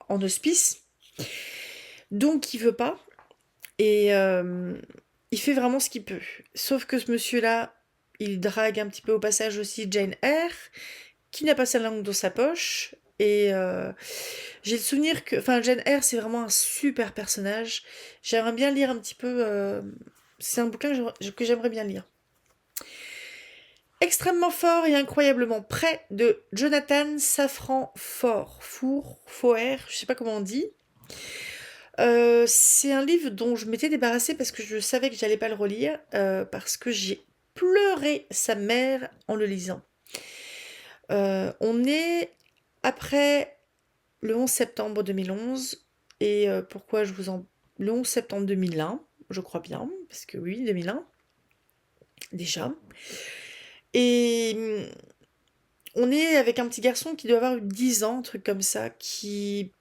en hospice. Donc, il veut pas. Et il fait vraiment ce qu'il peut. Sauf que ce monsieur-là, il drague un petit peu au passage aussi Jane Eyre, qui n'a pas sa langue dans sa poche. Et j'ai le souvenir que... Enfin, Jane Eyre, c'est vraiment un super personnage. J'aimerais bien lire un petit peu... c'est un bouquin que j'aimerais bien lire. Extrêmement fort et incroyablement près de Jonathan Safran Foer, je sais pas comment on dit. C'est un livre dont je m'étais débarrassée parce que je savais que j'allais pas le relire, parce que j'ai pleuré sa mère en le lisant. On est après le 11 septembre 2011, et pourquoi je vous en... Le 11 septembre 2001, je crois bien, parce que oui, 2001, déjà. Et on est avec un petit garçon qui doit avoir eu 10 ans, un truc comme ça, qui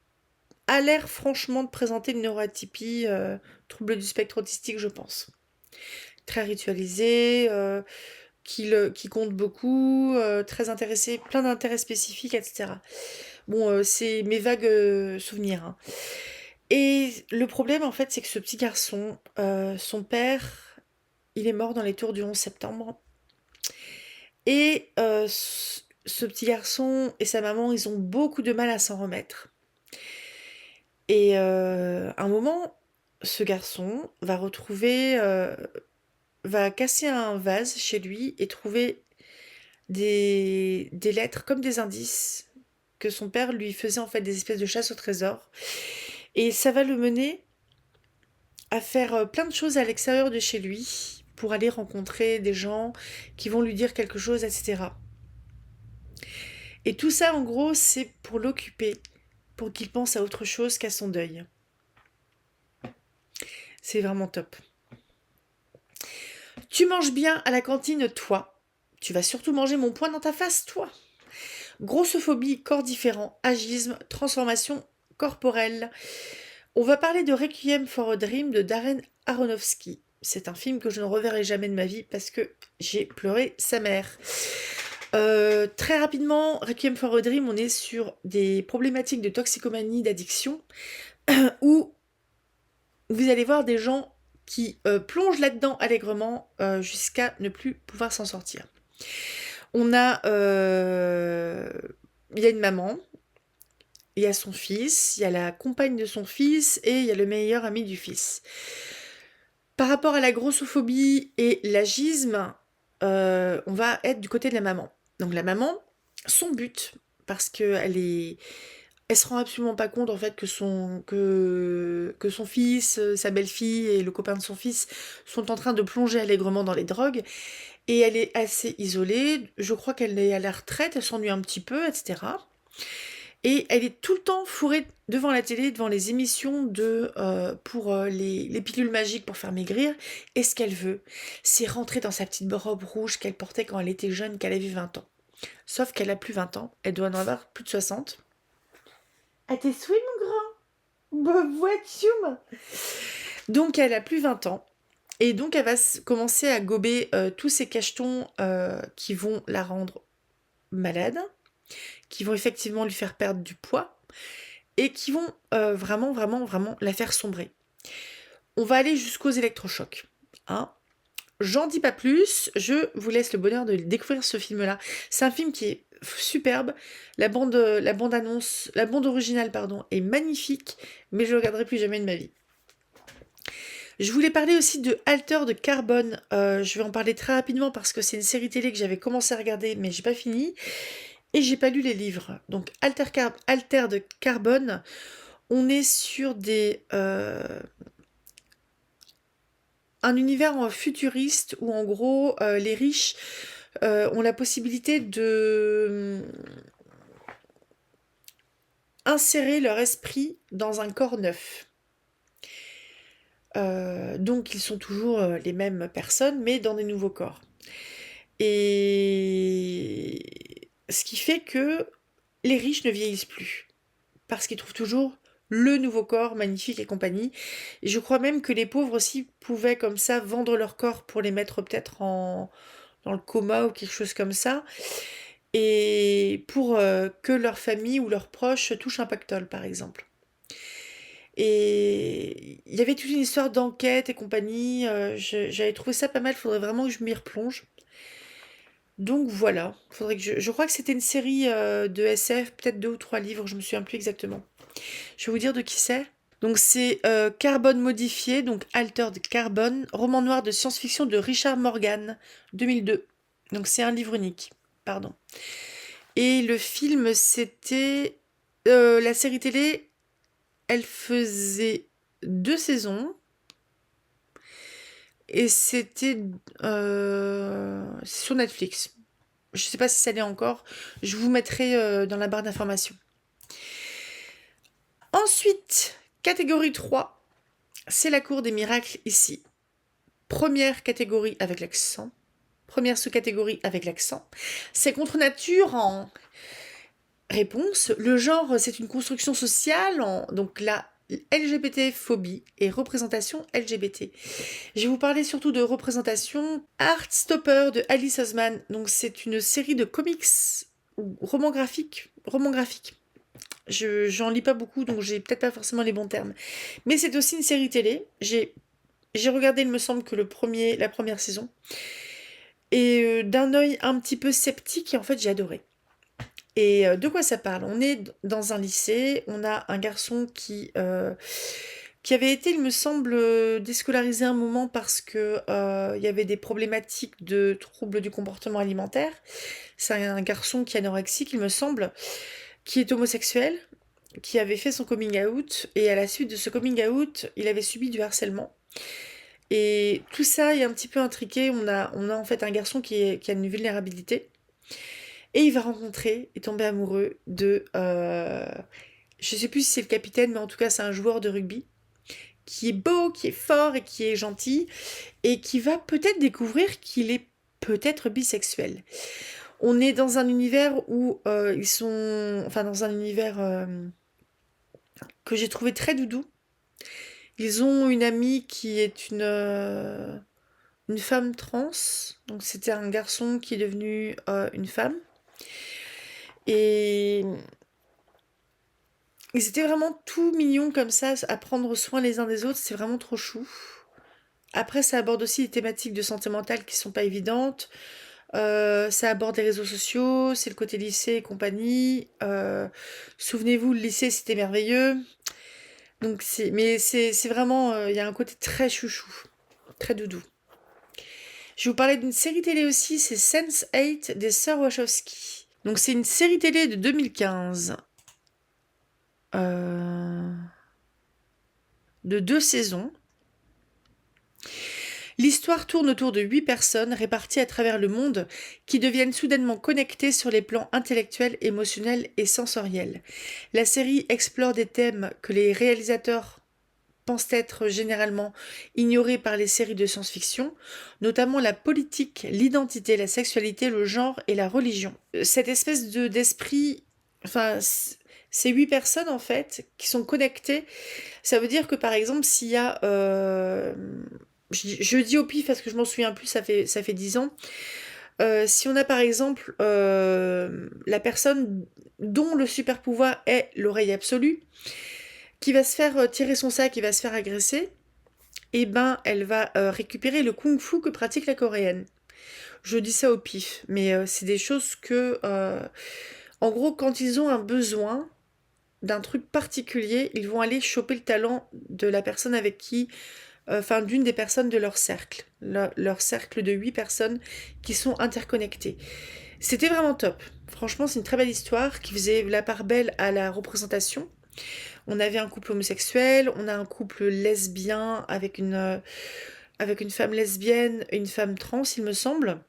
a l'air franchement de présenter une neuroatypie, trouble du spectre autistique, je pense. Très ritualisé, qui compte beaucoup, très intéressé, plein d'intérêts spécifiques, etc. Bon, c'est mes vagues souvenirs, hein. Et le problème, en fait, c'est que ce petit garçon, son père, il est mort dans les tours du 11 septembre. Et ce petit garçon et sa maman, ils ont beaucoup de mal à s'en remettre. Et à un moment, ce garçon va casser un vase chez lui et trouver des lettres comme des indices que son père lui faisait en fait des espèces de chasse au trésor. Et ça va le mener à faire plein de choses à l'extérieur de chez lui pour aller rencontrer des gens qui vont lui dire quelque chose, etc. Et tout ça, en gros, c'est pour l'occuper, pour qu'il pense à autre chose qu'à son deuil. C'est vraiment top. Tu manges bien à la cantine, toi. Tu vas surtout manger mon poing dans ta face, toi. Grossophobie, corps différent, agisme, transformation corporelle. On va parler de Requiem for a Dream de Darren Aronofsky. C'est un film que je ne reverrai jamais de ma vie parce que j'ai pleuré sa mère. Très rapidement, Requiem for a Dream, on est sur des problématiques de toxicomanie, d'addiction, où vous allez voir des gens qui plongent là-dedans allègrement jusqu'à ne plus pouvoir s'en sortir. Il y a une maman, il y a son fils, il y a la compagne de son fils et il y a le meilleur ami du fils. Par rapport à la grossophobie et l'agisme, on va être du côté de la maman. Donc la maman, son but, parce qu'elle se rend absolument pas compte en fait que son fils, sa belle-fille et le copain de son fils sont en train de plonger allègrement dans les drogues. Et elle est assez isolée, je crois qu'elle est à la retraite, elle s'ennuie un petit peu, etc. Et elle est tout le temps fourrée devant la télé, devant les émissions pour les pilules magiques pour faire maigrir. Et ce qu'elle veut, c'est rentrer dans sa petite robe rouge qu'elle portait quand elle était jeune, qu'elle avait 20 ans. Sauf qu'elle a plus 20 ans, elle doit en avoir plus de 60. À tes souhaits, mon grand. Bah, voiture. Donc elle a plus 20 ans. Et donc elle va commencer à gober tous ces cachetons qui vont la rendre malade, qui vont effectivement lui faire perdre du poids et qui vont vraiment, vraiment, vraiment la faire sombrer. On va aller jusqu'aux électrochocs. Hein. J'en dis pas plus, je vous laisse le bonheur de découvrir ce film-là. C'est un film qui est superbe. La bande originale, pardon, est magnifique, mais je ne le regarderai plus jamais de ma vie. Je voulais parler aussi de Alter de Carbone. Je vais en parler très rapidement parce que c'est une série télé que j'avais commencé à regarder, mais j'ai pas fini. Et j'ai pas lu les livres. Donc Alter de Carbone, on est sur un univers futuriste où en gros les riches ont la possibilité de insérer leur esprit dans un corps neuf. Donc ils sont toujours les mêmes personnes, mais dans des nouveaux corps. Et ce qui fait que les riches ne vieillissent plus, parce qu'ils trouvent toujours le nouveau corps magnifique et compagnie. Et je crois même que les pauvres aussi pouvaient comme ça vendre leur corps pour les mettre peut-être dans le coma ou quelque chose comme ça, et pour que leur famille ou leurs proches touchent un pactole, par exemple. Et il y avait toute une histoire d'enquête et compagnie. J'avais trouvé ça pas mal, il faudrait vraiment que je m'y replonge. Donc voilà, faudrait que je crois que c'était une série de SF, peut-être 2 ou 3 livres, je me souviens plus exactement. Je vais vous dire de qui c'est. Donc c'est Carbone modifié, donc Altered Carbon, roman noir de science-fiction de Richard Morgan, 2002. Donc c'est un livre unique, pardon. Et le film, c'était... la série télé, elle faisait 2 saisons. Et c'était sur Netflix. Je ne sais pas si ça l'est encore. Je vous mettrai dans la barre d'informations. Ensuite, catégorie 3, c'est la cour des miracles ici. Première catégorie avec l'accent. Première sous-catégorie avec l'accent. C'est contre nature en réponse. Le genre, c'est une construction sociale. Donc la LGBT-phobie et représentation LGBT. Je vais vous parler surtout de représentation. Heartstopper de Alice Oseman. Donc c'est une série de comics ou romans graphiques. J'en lis pas beaucoup, donc j'ai peut-être pas forcément les bons termes. Mais c'est aussi une série télé. J'ai regardé, il me semble, que la première saison. Et d'un œil un petit peu sceptique, et en fait, j'ai adoré. Et de quoi ça parle? On est dans un lycée, on a un garçon qui avait été, il me semble, déscolarisé un moment parce que il y avait des problématiques de troubles du comportement alimentaire. C'est un garçon qui est anorexique, il me semble, qui est homosexuel, qui avait fait son coming out, et à la suite de ce coming out, il avait subi du harcèlement. Et tout ça est un petit peu intriqué. On a en fait un garçon qui a une vulnérabilité. Et il va rencontrer et tomber amoureux de... je sais plus si c'est le capitaine, mais en tout cas c'est un joueur de rugby qui est beau, qui est fort et qui est gentil, et qui va peut-être découvrir qu'il est peut-être bisexuel. On est dans un univers où ils sont... Enfin, dans un univers que j'ai trouvé très doudou. Ils ont une amie qui est une femme trans. Donc c'était un garçon qui est devenu une femme. Et ils étaient vraiment tout mignons comme ça, à prendre soin les uns des autres. C'est vraiment trop chou. Après, ça aborde aussi des thématiques de santé mentale qui sont pas évidentes. Ça aborde les réseaux sociaux, c'est le côté lycée et compagnie. Souvenez-vous, le lycée, c'était merveilleux. Donc c'est vraiment, il y a un côté très chouchou, très doudou. Je vais vous parler d'une série télé aussi, c'est Sense8 des sœurs Wachowski. Donc c'est une série télé de 2015. De 2 saisons. L'histoire tourne autour de 8 personnes réparties à travers le monde qui deviennent soudainement connectées sur les plans intellectuels, émotionnels et sensoriels. La série explore des thèmes que les réalisateurs pensent être généralement ignorés par les séries de science-fiction, notamment la politique, l'identité, la sexualité, le genre et la religion. Cette espèce d'esprit, enfin, ces 8 personnes en fait qui sont connectées, ça veut dire que par exemple s'il y a je dis au pif parce que je m'en souviens plus, ça fait 10 ans. Si on a par exemple la personne dont le super pouvoir est l'oreille absolue, qui va se faire tirer son sac, qui va se faire agresser, et ben elle va récupérer le kung-fu que pratique la coréenne. Je dis ça au pif, mais c'est des choses que, en gros, quand ils ont un besoin d'un truc particulier, ils vont aller choper le talent de la personne avec qui, enfin d'une des personnes de leur cercle, leur cercle de 8 personnes qui sont interconnectées. C'était vraiment top. Franchement, c'est une très belle histoire qui faisait la part belle à la représentation. On avait un couple homosexuel, on a un couple lesbien avec une femme lesbienne et une femme trans, il me semble.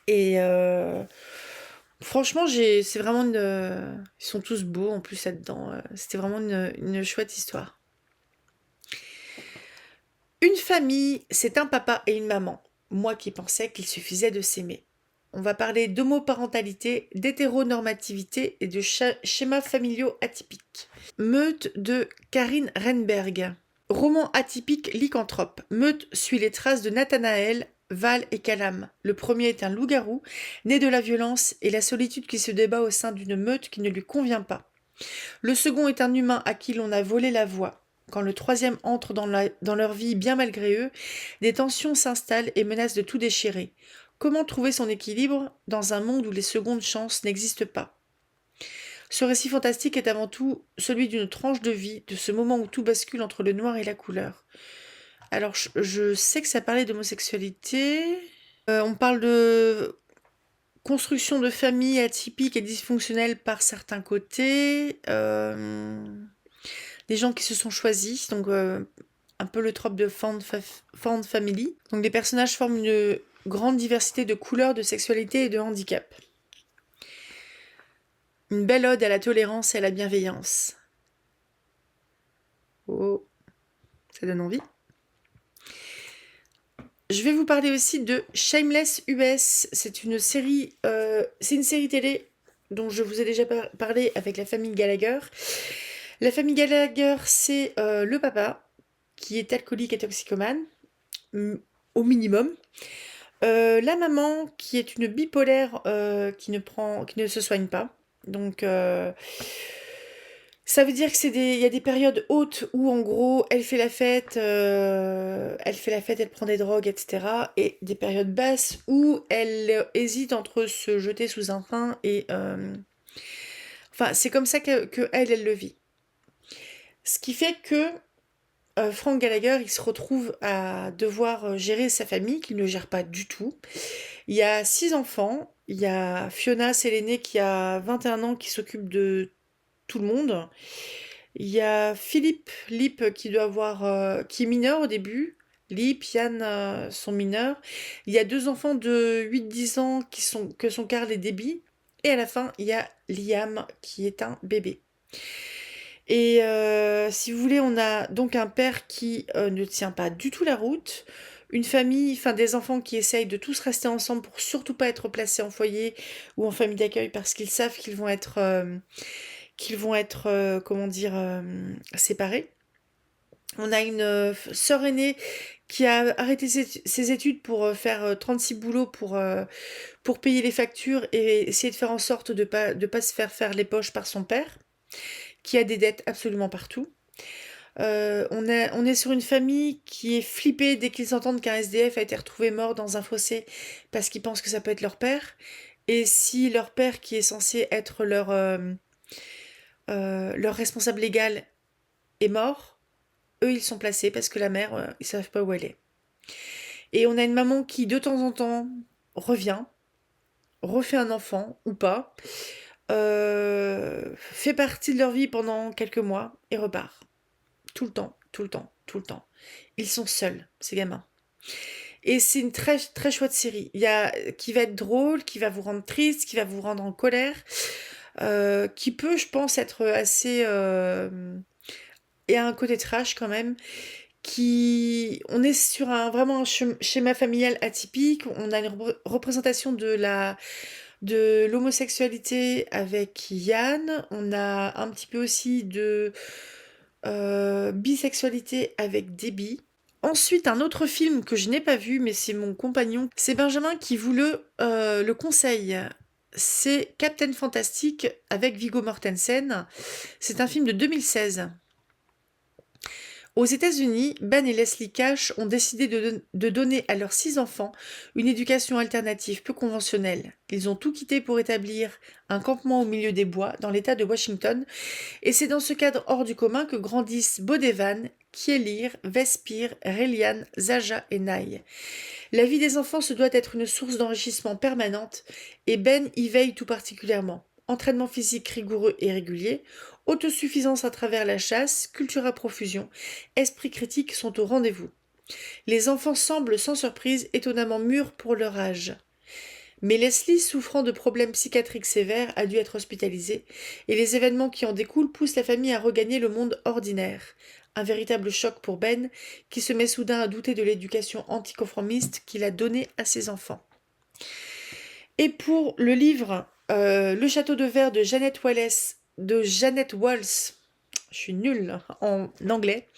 Et franchement, c'est vraiment ils sont tous beaux en plus là-dedans. C'était vraiment une chouette histoire. Une famille, c'est un papa et une maman. Moi qui pensais qu'il suffisait de s'aimer. On va parler d'homoparentalité, d'hétéronormativité et de schémas familiaux atypiques. Meute de Karine Renberg. Roman atypique lycanthrope. Meute suit les traces de Nathanaël, Val et Calam. Le premier est un loup-garou, né de la violence et la solitude qui se débat au sein d'une meute qui ne lui convient pas. Le second est un humain à qui l'on a volé la voix. Quand le troisième entre dans leur vie bien malgré eux, des tensions s'installent et menacent de tout déchirer. Comment trouver son équilibre dans un monde où les secondes chances n'existent pas? Ce récit fantastique est avant tout celui d'une tranche de vie, de ce moment où tout bascule entre le noir et la couleur. Alors, je sais que ça parlait d'homosexualité. On parle de construction de famille atypique et dysfonctionnelle par certains côtés. Des gens qui se sont choisis, donc un peu le trope de found family. Donc les personnages forment une grande diversité de couleurs, de sexualité et de handicap. Une belle ode à la tolérance et à la bienveillance. Oh, ça donne envie. Je vais vous parler aussi de Shameless US. C'est une série télé dont je vous ai déjà parlé avec la famille Gallagher. La famille Gallagher, c'est le papa qui est alcoolique et toxicomane, au minimum. La maman qui est une bipolaire qui ne se soigne pas. Donc ça veut dire que il y a des périodes hautes où en gros elle fait la fête, elle prend des drogues, etc. Et des périodes basses où elle hésite entre se jeter sous un train et enfin c'est comme ça que elle le vit. Ce qui fait que Frank Gallagher, il se retrouve à devoir gérer sa famille qu'il ne gère pas du tout. Il y a 6 enfants. Il y a Fiona, c'est l'aînée, qui a 21 ans, qui s'occupe de tout le monde. Il y a Philippe Lip qui doit avoir, qui est mineur au début. Lip, Yann sont mineurs. Il y a 2 enfants de 8-10 ans que sont Carl et Debbie. Et à la fin, il y a Liam qui est un bébé. Et si vous voulez, on a donc un père qui ne tient pas du tout la route, une famille, enfin des enfants qui essayent de tous rester ensemble pour surtout pas être placés en foyer ou en famille d'accueil parce qu'ils savent qu'ils vont être, comment dire, séparés. On a une sœur aînée qui a arrêté ses études pour faire 36 boulots pour payer les factures et essayer de faire en sorte de pas se faire les poches par son père, qui a des dettes absolument partout. On est sur une famille qui est flippée dès qu'ils entendent qu'un SDF a été retrouvé mort dans un fossé parce qu'ils pensent que ça peut être leur père. Et si leur père, qui est censé être leur responsable légal, est mort, eux, ils sont placés parce que la mère, ils savent pas où elle est. Et on a une maman qui, de temps en temps, revient, refait un enfant, ou pas, fait partie de leur vie pendant quelques mois et repart. Tout le temps, tout le temps, tout le temps. Ils sont seuls, ces gamins. Et c'est une très, très chouette série. Il y a qui va être drôle, qui va vous rendre triste, qui va vous rendre en colère, qui peut, je pense, être assez... et a un côté trash quand même. On est sur vraiment un schéma familial atypique. On a une représentation de l'homosexualité avec Yann. On a un petit peu aussi de bisexualité avec Debbie. Ensuite, un autre film que je n'ai pas vu, mais c'est mon compagnon, c'est Benjamin qui vous le conseille. C'est Captain Fantastic avec Viggo Mortensen. C'est un film de 2016. Aux États-Unis, Ben et Leslie Cash ont décidé de donner à leurs 6 enfants une éducation alternative peu conventionnelle. Ils ont tout quitté pour établir un campement au milieu des bois dans l'État de Washington, et c'est dans ce cadre hors du commun que grandissent Bodevan, Kielir, Vespir, Relian, Zaja et Naï. La vie des enfants se doit être une source d'enrichissement permanente, et Ben y veille tout particulièrement. Entraînement physique rigoureux et régulier, autosuffisance à travers la chasse, culture à profusion, esprit critique sont au rendez-vous. Les enfants semblent, sans surprise, étonnamment mûrs pour leur âge. Mais Leslie, souffrant de problèmes psychiatriques sévères, a dû être hospitalisée, et les événements qui en découlent poussent la famille à regagner le monde ordinaire. Un véritable choc pour Ben, qui se met soudain à douter de l'éducation anticonformiste qu'il a donnée à ses enfants. Et pour le livre Le Château de Verre de Janet Walls, je suis nulle en anglais,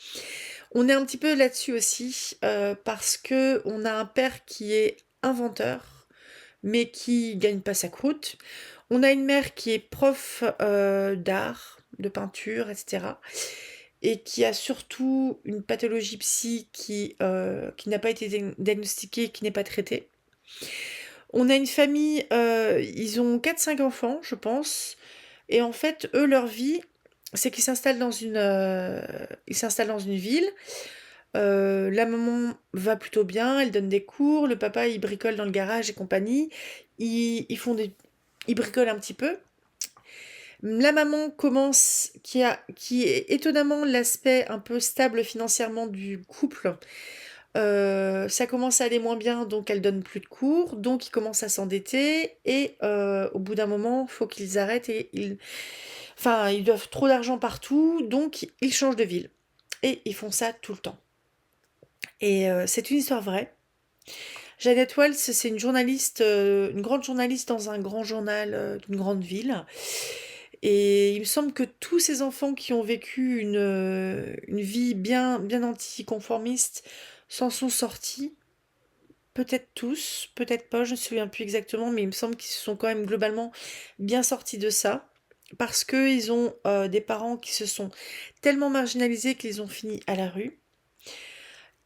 on est un petit peu là-dessus aussi, parce que on a un père qui est inventeur, mais qui gagne pas sa croûte. On a une mère qui est prof d'art, de peinture, etc. Et qui a surtout une pathologie psy qui n'a pas été diagnostiquée, qui n'est pas traitée. On a une famille, ils ont 4 5 enfants, je pense. Et en fait, eux, leur vie, c'est qu'ils s'installent ils s'installent dans une ville. La maman va plutôt bien, elle donne des cours. Le papa, il bricole dans le garage et compagnie. Ils font ils bricolent un petit peu. La maman commence, qui est étonnamment l'aspect un peu stable financièrement du couple. Ça commence à aller moins bien, donc elle donne plus de cours, donc ils commencent à s'endetter et au bout d'un moment, faut qu'ils arrêtent et enfin, ils doivent trop d'argent partout, donc ils changent de ville. Et ils font ça tout le temps. Et c'est une histoire vraie. Jeannette Walls, c'est une journaliste, une grande journaliste dans un grand journal d'une grande ville. Et il me semble que tous ces enfants qui ont vécu une vie bien anticonformiste s'en sont sortis. Peut-être tous, peut-être pas, je ne me souviens plus exactement, mais il me semble qu'ils se sont quand même globalement bien sortis de ça. Parce qu'ils ont des parents qui se sont tellement marginalisés qu'ils ont fini à la rue.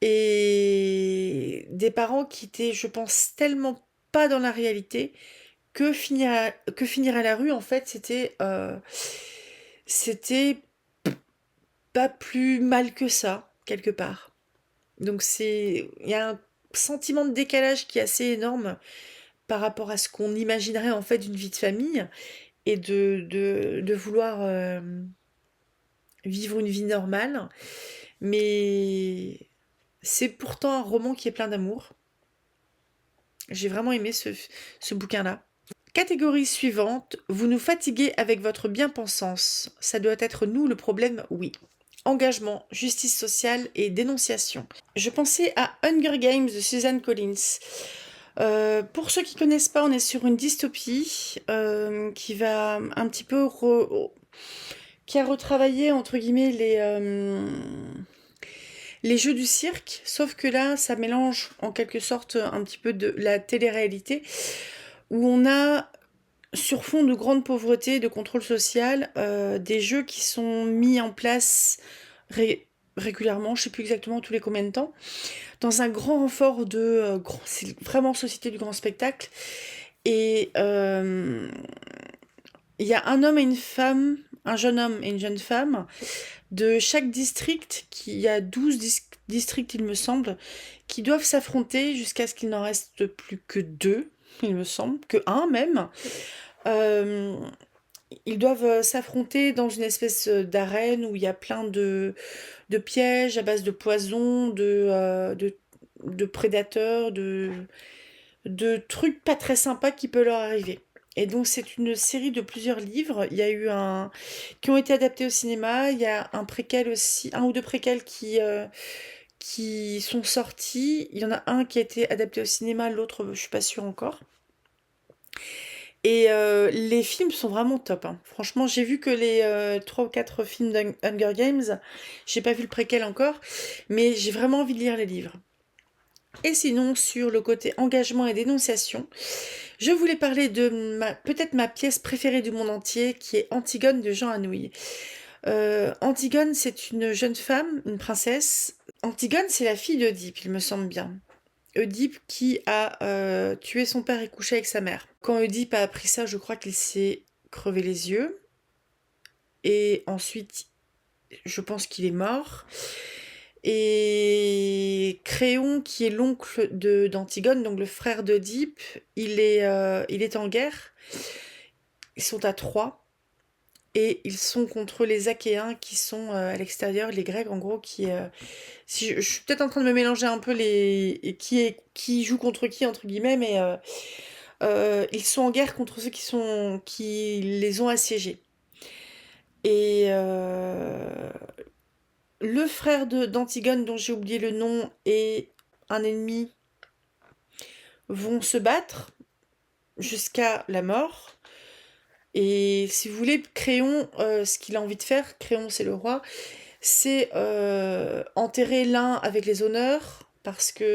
Et des parents qui étaient, je pense, tellement pas dans la réalité que finir à la rue, en fait, c'était pas plus mal que ça, quelque part. Donc il y a un sentiment de décalage qui est assez énorme par rapport à ce qu'on imaginerait en fait d'une vie de famille et de vouloir vivre une vie normale. Mais c'est pourtant un roman qui est plein d'amour. J'ai vraiment aimé ce bouquin-là. Catégorie suivante, vous nous fatiguez avec votre bien-pensance. Ça doit être nous le problème, oui. Engagement, justice sociale et dénonciation. Je pensais à Hunger Games de Suzanne Collins. Pour ceux qui connaissent pas, on est sur une dystopie qui va un petit peu qui a retravaillé entre guillemets les jeux du cirque, sauf que là, ça mélange en quelque sorte un petit peu de la télé-réalité, où on a sur fond de grande pauvreté, de contrôle social, des jeux qui sont mis en place régulièrement, je sais plus exactement tous les combien de temps, dans un grand renfort c'est vraiment société du grand spectacle. Et il y a un homme et une femme, un jeune homme et une jeune femme, de chaque district, qui il y a 12 districts, il me semble, qui doivent s'affronter jusqu'à ce qu'il n'en reste plus que deux, il me semble, que un même. Euh, Ils doivent s'affronter dans une espèce d'arène où il y a plein de pièges à base de poisons, de prédateurs, de trucs pas très sympas qui peuvent leur arriver. Et donc c'est une série de plusieurs livres. Il y a eu qui ont été adaptés au cinéma. Il y a un préquel aussi, un ou deux préquels qui sont sortis. Il y en a un qui a été adapté au cinéma, l'autre je suis pas sûre encore. Et les films sont vraiment top, hein. Franchement, j'ai vu que les 3 ou 4 films d'Hunger Games. J'ai pas vu le préquel encore, mais j'ai vraiment envie de lire les livres. Et sinon, sur le côté engagement et dénonciation, je voulais parler de peut-être ma pièce préférée du monde entier, qui est Antigone de Jean Anouilh. Antigone, c'est une jeune femme, une princesse. Antigone, c'est la fille d'Oedipe, il me semble bien. Oedipe qui a tué son père et couché avec sa mère. Quand Oedipe a appris ça, je crois qu'il s'est crevé les yeux. Et ensuite, je pense qu'il est mort. Et Créon, qui est l'oncle d'Antigone, donc le frère d'Oedipe, il est en guerre. Ils sont à Troie. Et ils sont contre les Achéens qui sont à l'extérieur, les Grecs en gros, si je suis peut-être en train de me mélanger un peu qui joue contre qui entre guillemets, mais ils sont en guerre contre ceux qui les ont assiégés. Et le frère d'Antigone, dont j'ai oublié le nom, et un ennemi vont se battre jusqu'à la mort. Et si vous voulez, Créon, ce qu'il a envie de faire, Créon c'est le roi, c'est enterrer l'un avec les honneurs parce qu'il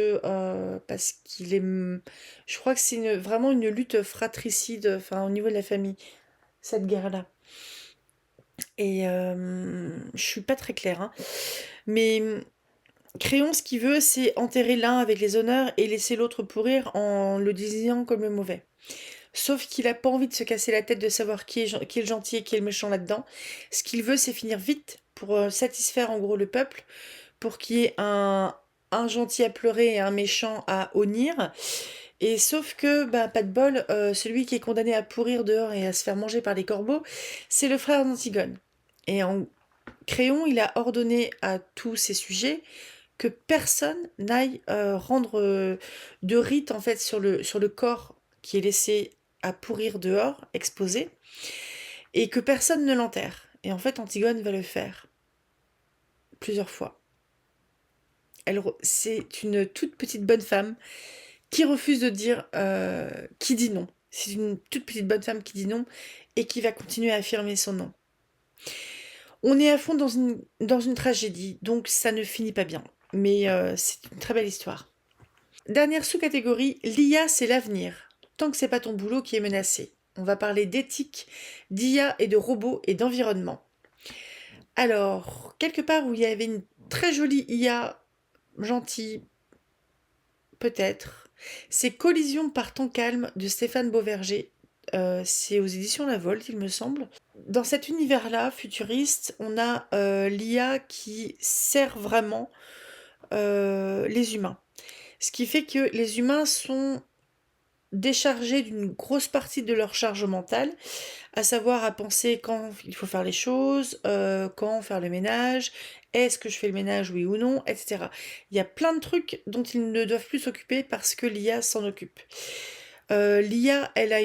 est, je crois que c'est vraiment une lutte fratricide, enfin au niveau de la famille, cette guerre-là. Et je suis pas très claire, hein. Mais Créon, ce qu'il veut, c'est enterrer l'un avec les honneurs et laisser l'autre pourrir en le désignant comme le mauvais. Sauf qu'il a pas envie de se casser la tête de savoir qui est le gentil et qui est le méchant là-dedans. Ce qu'il veut, c'est finir vite pour satisfaire en gros le peuple, pour qu'il y ait un gentil à pleurer et un méchant à honnir. Et sauf que, bah, pas de bol, celui qui est condamné à pourrir dehors et à se faire manger par les corbeaux, c'est le frère d'Antigone. Et en Créon, il a ordonné à tous ses sujets que personne n'aille rendre de rite en fait sur le corps qui est laissé à pourrir dehors, exposé, et que personne ne l'enterre. Et en fait, Antigone va le faire plusieurs fois. C'est une toute petite bonne femme qui refuse de dire, qui dit non. C'est une toute petite bonne femme qui dit non et qui va continuer à affirmer son nom. On est à fond dans une tragédie, donc ça ne finit pas bien. Mais c'est une très belle histoire. Dernière sous-catégorie, l'IA c'est l'avenir. Tant que c'est pas ton boulot qui est menacé. On va parler d'éthique, d'IA et de robots et d'environnement. Alors, quelque part où il y avait une très jolie IA, gentille, peut-être, c'est Collision par temps calme de Stéphane Beauverger. C'est aux éditions La Volte, il me semble. Dans cet univers-là, futuriste, on a l'IA qui sert vraiment les humains. Ce qui fait que les humains sont déchargés d'une grosse partie de leur charge mentale, à savoir à penser quand il faut faire les choses, quand faire le ménage, est-ce que je fais le ménage, oui ou non, etc. Il y a plein de trucs dont ils ne doivent plus s'occuper parce que l'IA s'en occupe. L'IA, elle a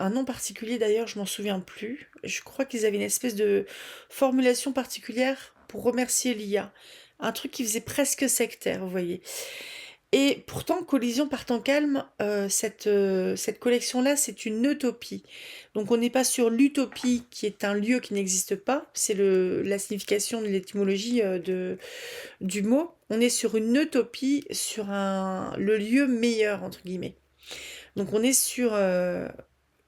un nom particulier d'ailleurs, je m'en souviens plus. Je crois qu'ils avaient une espèce de formulation particulière pour remercier l'IA. Un truc qui faisait presque sectaire, vous voyez. Et pourtant, Collision par temps calme, cette collection-là, c'est une utopie. Donc on n'est pas sur l'utopie qui est un lieu qui n'existe pas, c'est la signification de l'étymologie du mot. On est sur une utopie, sur le lieu meilleur, entre guillemets. Donc on est sur un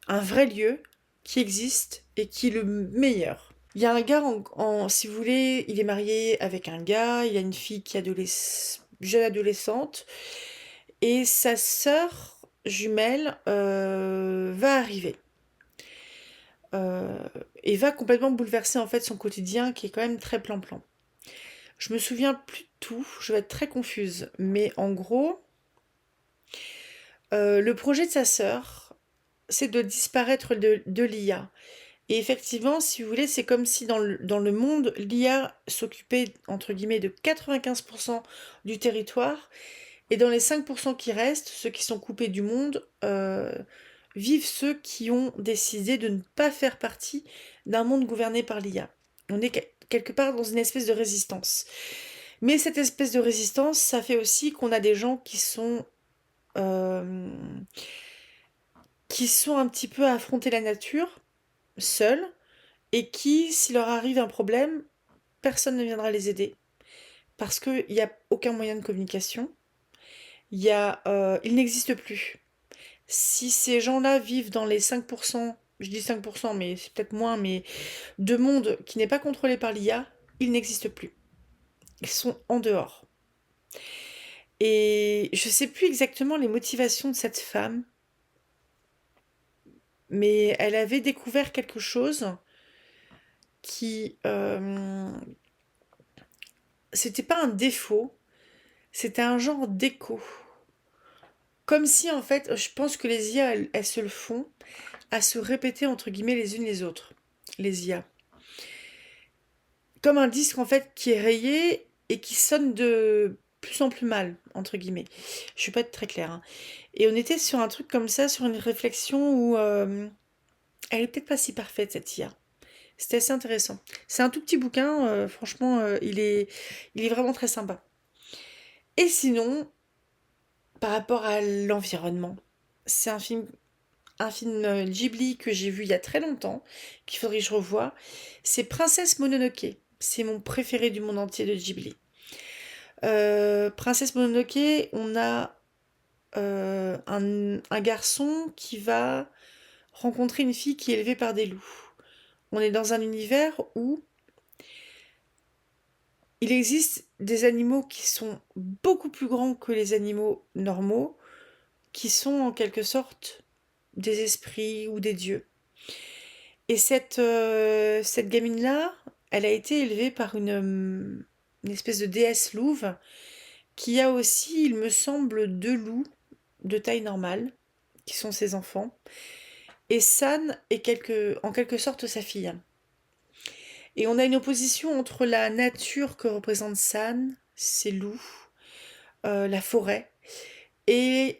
vrai lieu qui existe et qui est le meilleur. Il y a un gars, si vous voulez, il est marié avec un gars, il a une fille qui est jeune adolescente, et sa sœur jumelle va arriver. Euh, et va complètement bouleverser en fait son quotidien qui est quand même très plan-plan. Je me souviens plus de tout, je vais être très confuse, mais en gros, le projet de sa sœur, c'est de disparaître de l'IA. Et effectivement, si vous voulez, c'est comme si dans le monde, l'IA s'occupait, entre guillemets, de 95% du territoire, et dans les 5% qui restent, ceux qui sont coupés du monde, vivent ceux qui ont décidé de ne pas faire partie d'un monde gouverné par l'IA. On est quelque part dans une espèce de résistance. Mais cette espèce de résistance, ça fait aussi qu'on a des gens euh, qui sont un petit peu à affronter la nature, seuls, et qui, s'il leur arrive un problème, personne ne viendra les aider. Parce qu'il n'y a aucun moyen de communication. Il n'existe plus. Si ces gens-là vivent dans les 5%, je dis 5%, mais c'est peut-être moins, mais de monde qui n'est pas contrôlé par l'IA, ils n'existent plus. Ils sont en dehors. Et je ne sais plus exactement les motivations de cette femme, mais elle avait découvert quelque chose qui... c'était pas un défaut, c'était un genre d'écho. Comme si, en fait, je pense que les IA, elles se le font à se répéter, entre guillemets, les unes les autres. Les IA. Comme un disque, en fait, qui est rayé et qui sonne de plus en plus mal, entre guillemets. Je suis pas très claire, hein. Et on était sur un truc comme ça, sur une réflexion où elle est peut-être pas si parfaite, cette IA. C'était assez intéressant. C'est un tout petit bouquin, franchement, il est vraiment très sympa. Et sinon, par rapport à l'environnement, c'est un film Ghibli que j'ai vu il y a très longtemps, qu'il faudrait que je revoie. C'est Princesse Mononoke. C'est mon préféré du monde entier de Ghibli. Princesse Mononoke, on a un garçon qui va rencontrer une fille qui est élevée par des loups. On est dans un univers où Il existe des animaux qui sont beaucoup plus grands que les animaux normaux, qui sont en quelque sorte des esprits ou des dieux. Et cette gamine-là, elle a été élevée par une espèce de déesse louve qui a aussi, il me semble, deux loups de taille normale, qui sont ses enfants. Et San est en quelque sorte sa fille. Et on a une opposition entre la nature que représente San, ses loups, la forêt, et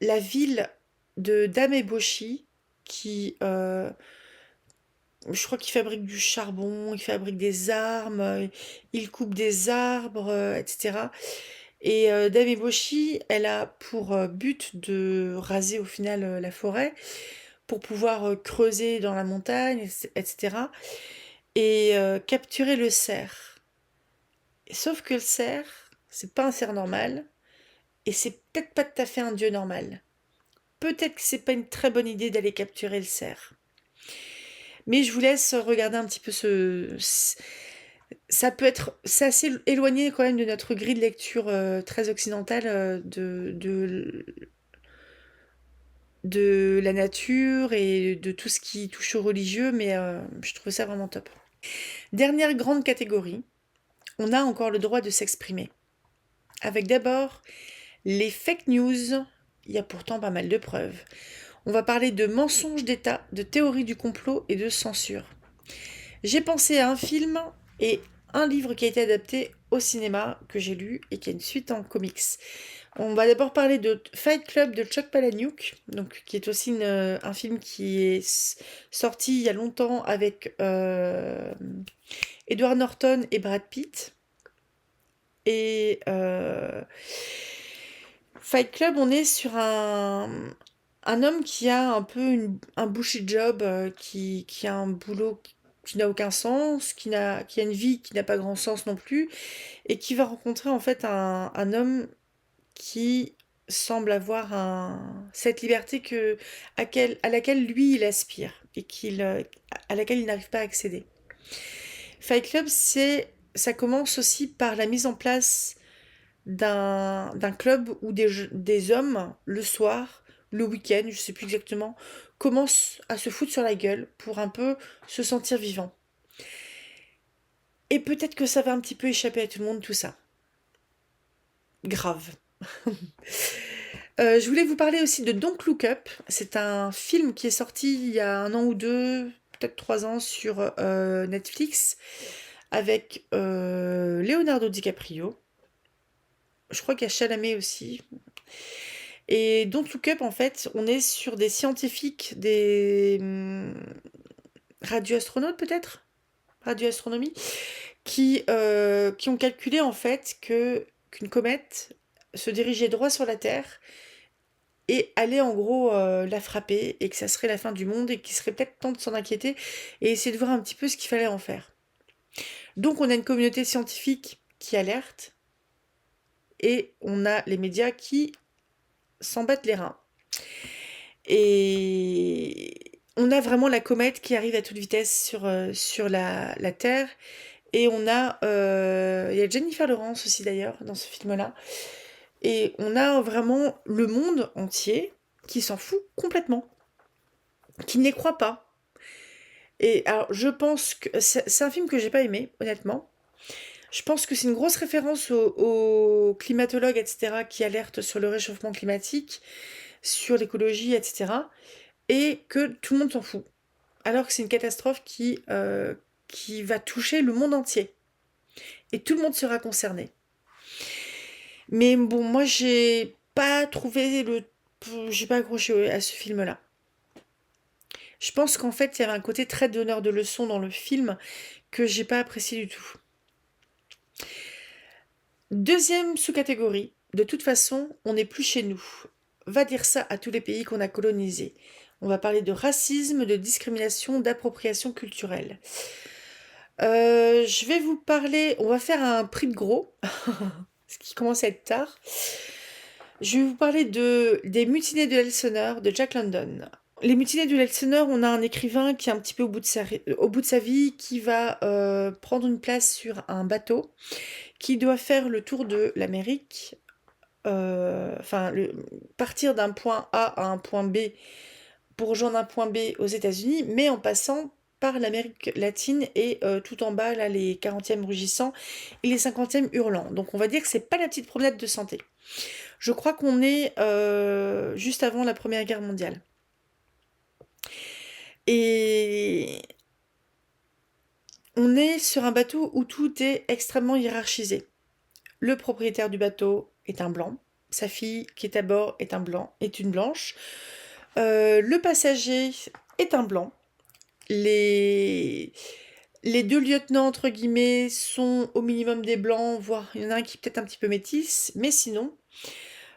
la ville de Dameboshi, qui, je crois qu'il fabrique du charbon, il fabrique des armes, il coupe des arbres, etc. Et Dameboshi, elle a pour but de raser au final la forêt pour pouvoir creuser dans la montagne, etc. Et capturer le cerf. Sauf que le cerf, c'est pas un cerf normal, et c'est peut-être pas tout à fait un dieu normal. Peut-être que c'est pas une très bonne idée d'aller capturer le cerf. Mais je vous laisse regarder un petit peu ça peut être... C'est assez éloigné quand même de notre grille de lecture très occidentale de la nature et de tout ce qui touche au religieux, mais je trouve ça vraiment top. Dernière grande catégorie, on a encore le droit de s'exprimer. Avec d'abord les fake news, il y a pourtant pas mal de preuves. On va parler de mensonges d'État, de théories du complot et de censure. J'ai pensé à un film et un livre qui a été adapté au cinéma que j'ai lu et qui a une suite en comics. On va d'abord parler de Fight Club de Chuck Palahniuk, donc qui est aussi un film qui est sorti il y a longtemps avec Edward Norton et Brad Pitt. Et Fight Club, on est sur un homme qui a un peu un bullshit job, qui a un boulot qui n'a aucun sens, qui a une vie qui n'a pas grand sens non plus, et qui va rencontrer en fait un homme qui semble avoir cette liberté à laquelle lui il aspire et à laquelle il n'arrive pas à accéder. Fight Club, ça commence aussi par la mise en place d'un club où des hommes, le soir, le week-end, je sais plus exactement, commencent à se foutre sur la gueule pour un peu se sentir vivant. Et peut-être que ça va un petit peu échapper à tout le monde, tout ça. Grave. Je voulais vous parler aussi de Don't Look Up. C'est un film qui est sorti il y a un an ou deux, peut-être 3 ans, sur Netflix, avec Leonardo DiCaprio. Je crois qu'il y a Chalamet aussi. Et Don't Look Up, en fait, on est sur des scientifiques, des radioastronautes peut-être, radioastronomie, qui ont calculé en fait qu'une comète se dirigeait droit sur la Terre et allait en gros la frapper et que ça serait la fin du monde et qu'il serait peut-être temps de s'en inquiéter et essayer de voir un petit peu ce qu'il fallait en faire. Donc on a une communauté scientifique qui alerte et on a les médias qui s'en battent les reins. Et on a vraiment la comète qui arrive à toute vitesse sur la Terre. Et il y a Jennifer Lawrence aussi d'ailleurs dans ce film-là. Et on a vraiment le monde entier qui s'en fout complètement, qui n'y croit pas. Et alors je pense que c'est un film que j'ai pas aimé, honnêtement. Je pense que c'est une grosse référence aux climatologues, etc., qui alertent sur le réchauffement climatique, sur l'écologie, etc. Et que tout le monde s'en fout. Alors que c'est une catastrophe qui va toucher le monde entier. Et tout le monde sera concerné. Mais bon, moi, j'ai pas trouvé j'ai pas accroché à ce film-là. Je pense qu'en fait, il y avait un côté très donneur de leçons dans le film que j'ai pas apprécié du tout. Deuxième sous-catégorie, de toute façon, on n'est plus chez nous. Va dire ça à tous les pays qu'on a colonisés. On va parler de racisme, de discrimination, d'appropriation culturelle. Je vais vous parler, on va faire un prix de gros, ce qui commence à être tard. Je vais vous parler des mutinées de l'Elseneur de Jack London. Les Mutineers du Elseneur, on a un écrivain qui est un petit peu au bout de sa vie, qui va prendre une place sur un bateau, qui doit faire le tour de l'Amérique, enfin, partir d'un point A à un point B pour rejoindre un point B aux États-Unis, mais en passant par l'Amérique latine et tout en bas, là, les 40e rugissants et les 50e hurlants. Donc on va dire que c'est pas la petite promenade de santé. Je crois qu'on est juste avant la Première Guerre mondiale. Et on est sur un bateau où tout est extrêmement hiérarchisé. Le propriétaire du bateau est un blanc. Sa fille qui est à bord est une blanche. Le passager est un blanc. Les deux lieutenants, entre guillemets, sont au minimum des blancs, voire il y en a un qui est peut-être un petit peu métis, mais sinon,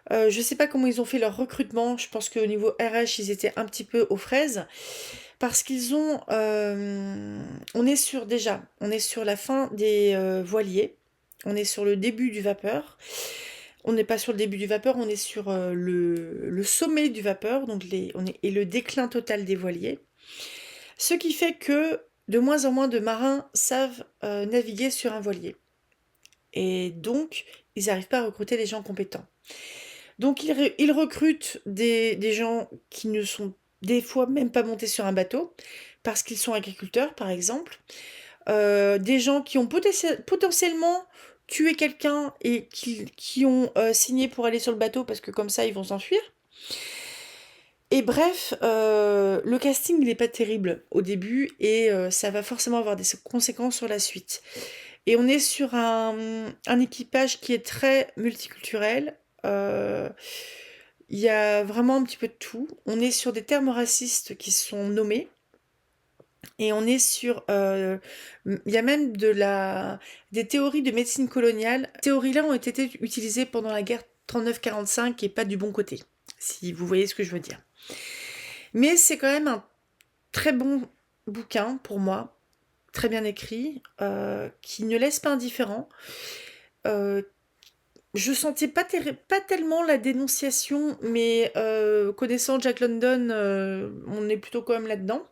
je ne sais pas comment ils ont fait leur recrutement. Je pense qu'au niveau RH, ils étaient un petit peu aux fraises. Parce qu'ils ont... on est sur la fin des voiliers. On est sur le début du vapeur. On n'est pas sur le début du vapeur, on est sur le sommet du vapeur, donc et le déclin total des voiliers. Ce qui fait que de moins en moins de marins savent naviguer sur un voilier. Et donc, ils n'arrivent pas à recruter des gens compétents. Donc, ils recrutent des gens qui ne sont des fois même pas montés sur un bateau, parce qu'ils sont agriculteurs, par exemple. Des gens qui ont potentiellement tué quelqu'un et qui ont signé pour aller sur le bateau, parce que comme ça, ils vont s'enfuir. Et bref, le casting, il n'est pas terrible au début, et ça va forcément avoir des conséquences sur la suite. Et on est sur un équipage qui est très multiculturel. Il y a vraiment un petit peu de tout. On est sur des termes racistes qui sont nommés. Et on est sur... il y a même des théories de médecine coloniale. Ces théories-là ont été utilisées pendant la guerre 39-45 et pas du bon côté, si vous voyez ce que je veux dire. Mais c'est quand même un très bon bouquin pour moi, très bien écrit, qui ne laisse pas indifférent. Je sentais pas tellement la dénonciation, mais connaissant Jack London, on est plutôt quand même là-dedans.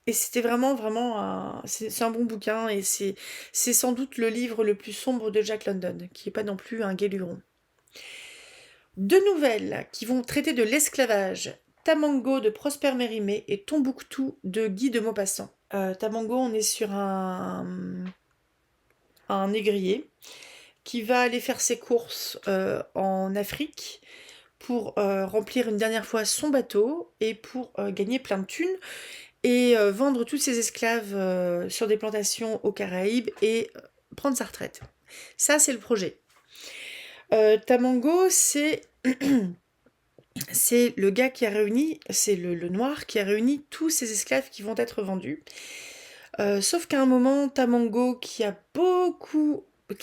Et c'était vraiment c'est un bon bouquin, et c'est sans doute le livre le plus sombre de Jack London, qui n'est pas non plus un gai luron. Deux nouvelles qui vont traiter de l'esclavage. Tamango de Prosper Mérimée et Tombouctou de Guy de Maupassant. Tamango, on est sur un négrier qui va aller faire ses courses en Afrique pour remplir une dernière fois son bateau et pour gagner plein de thunes et vendre tous ses esclaves sur des plantations aux Caraïbes et prendre sa retraite. Ça, c'est le projet. Tamango, c'est c'est le gars qui a réuni, c'est le noir qui a réuni tous ces esclaves qui vont être vendus. Sauf qu'à un moment, Tamango, qui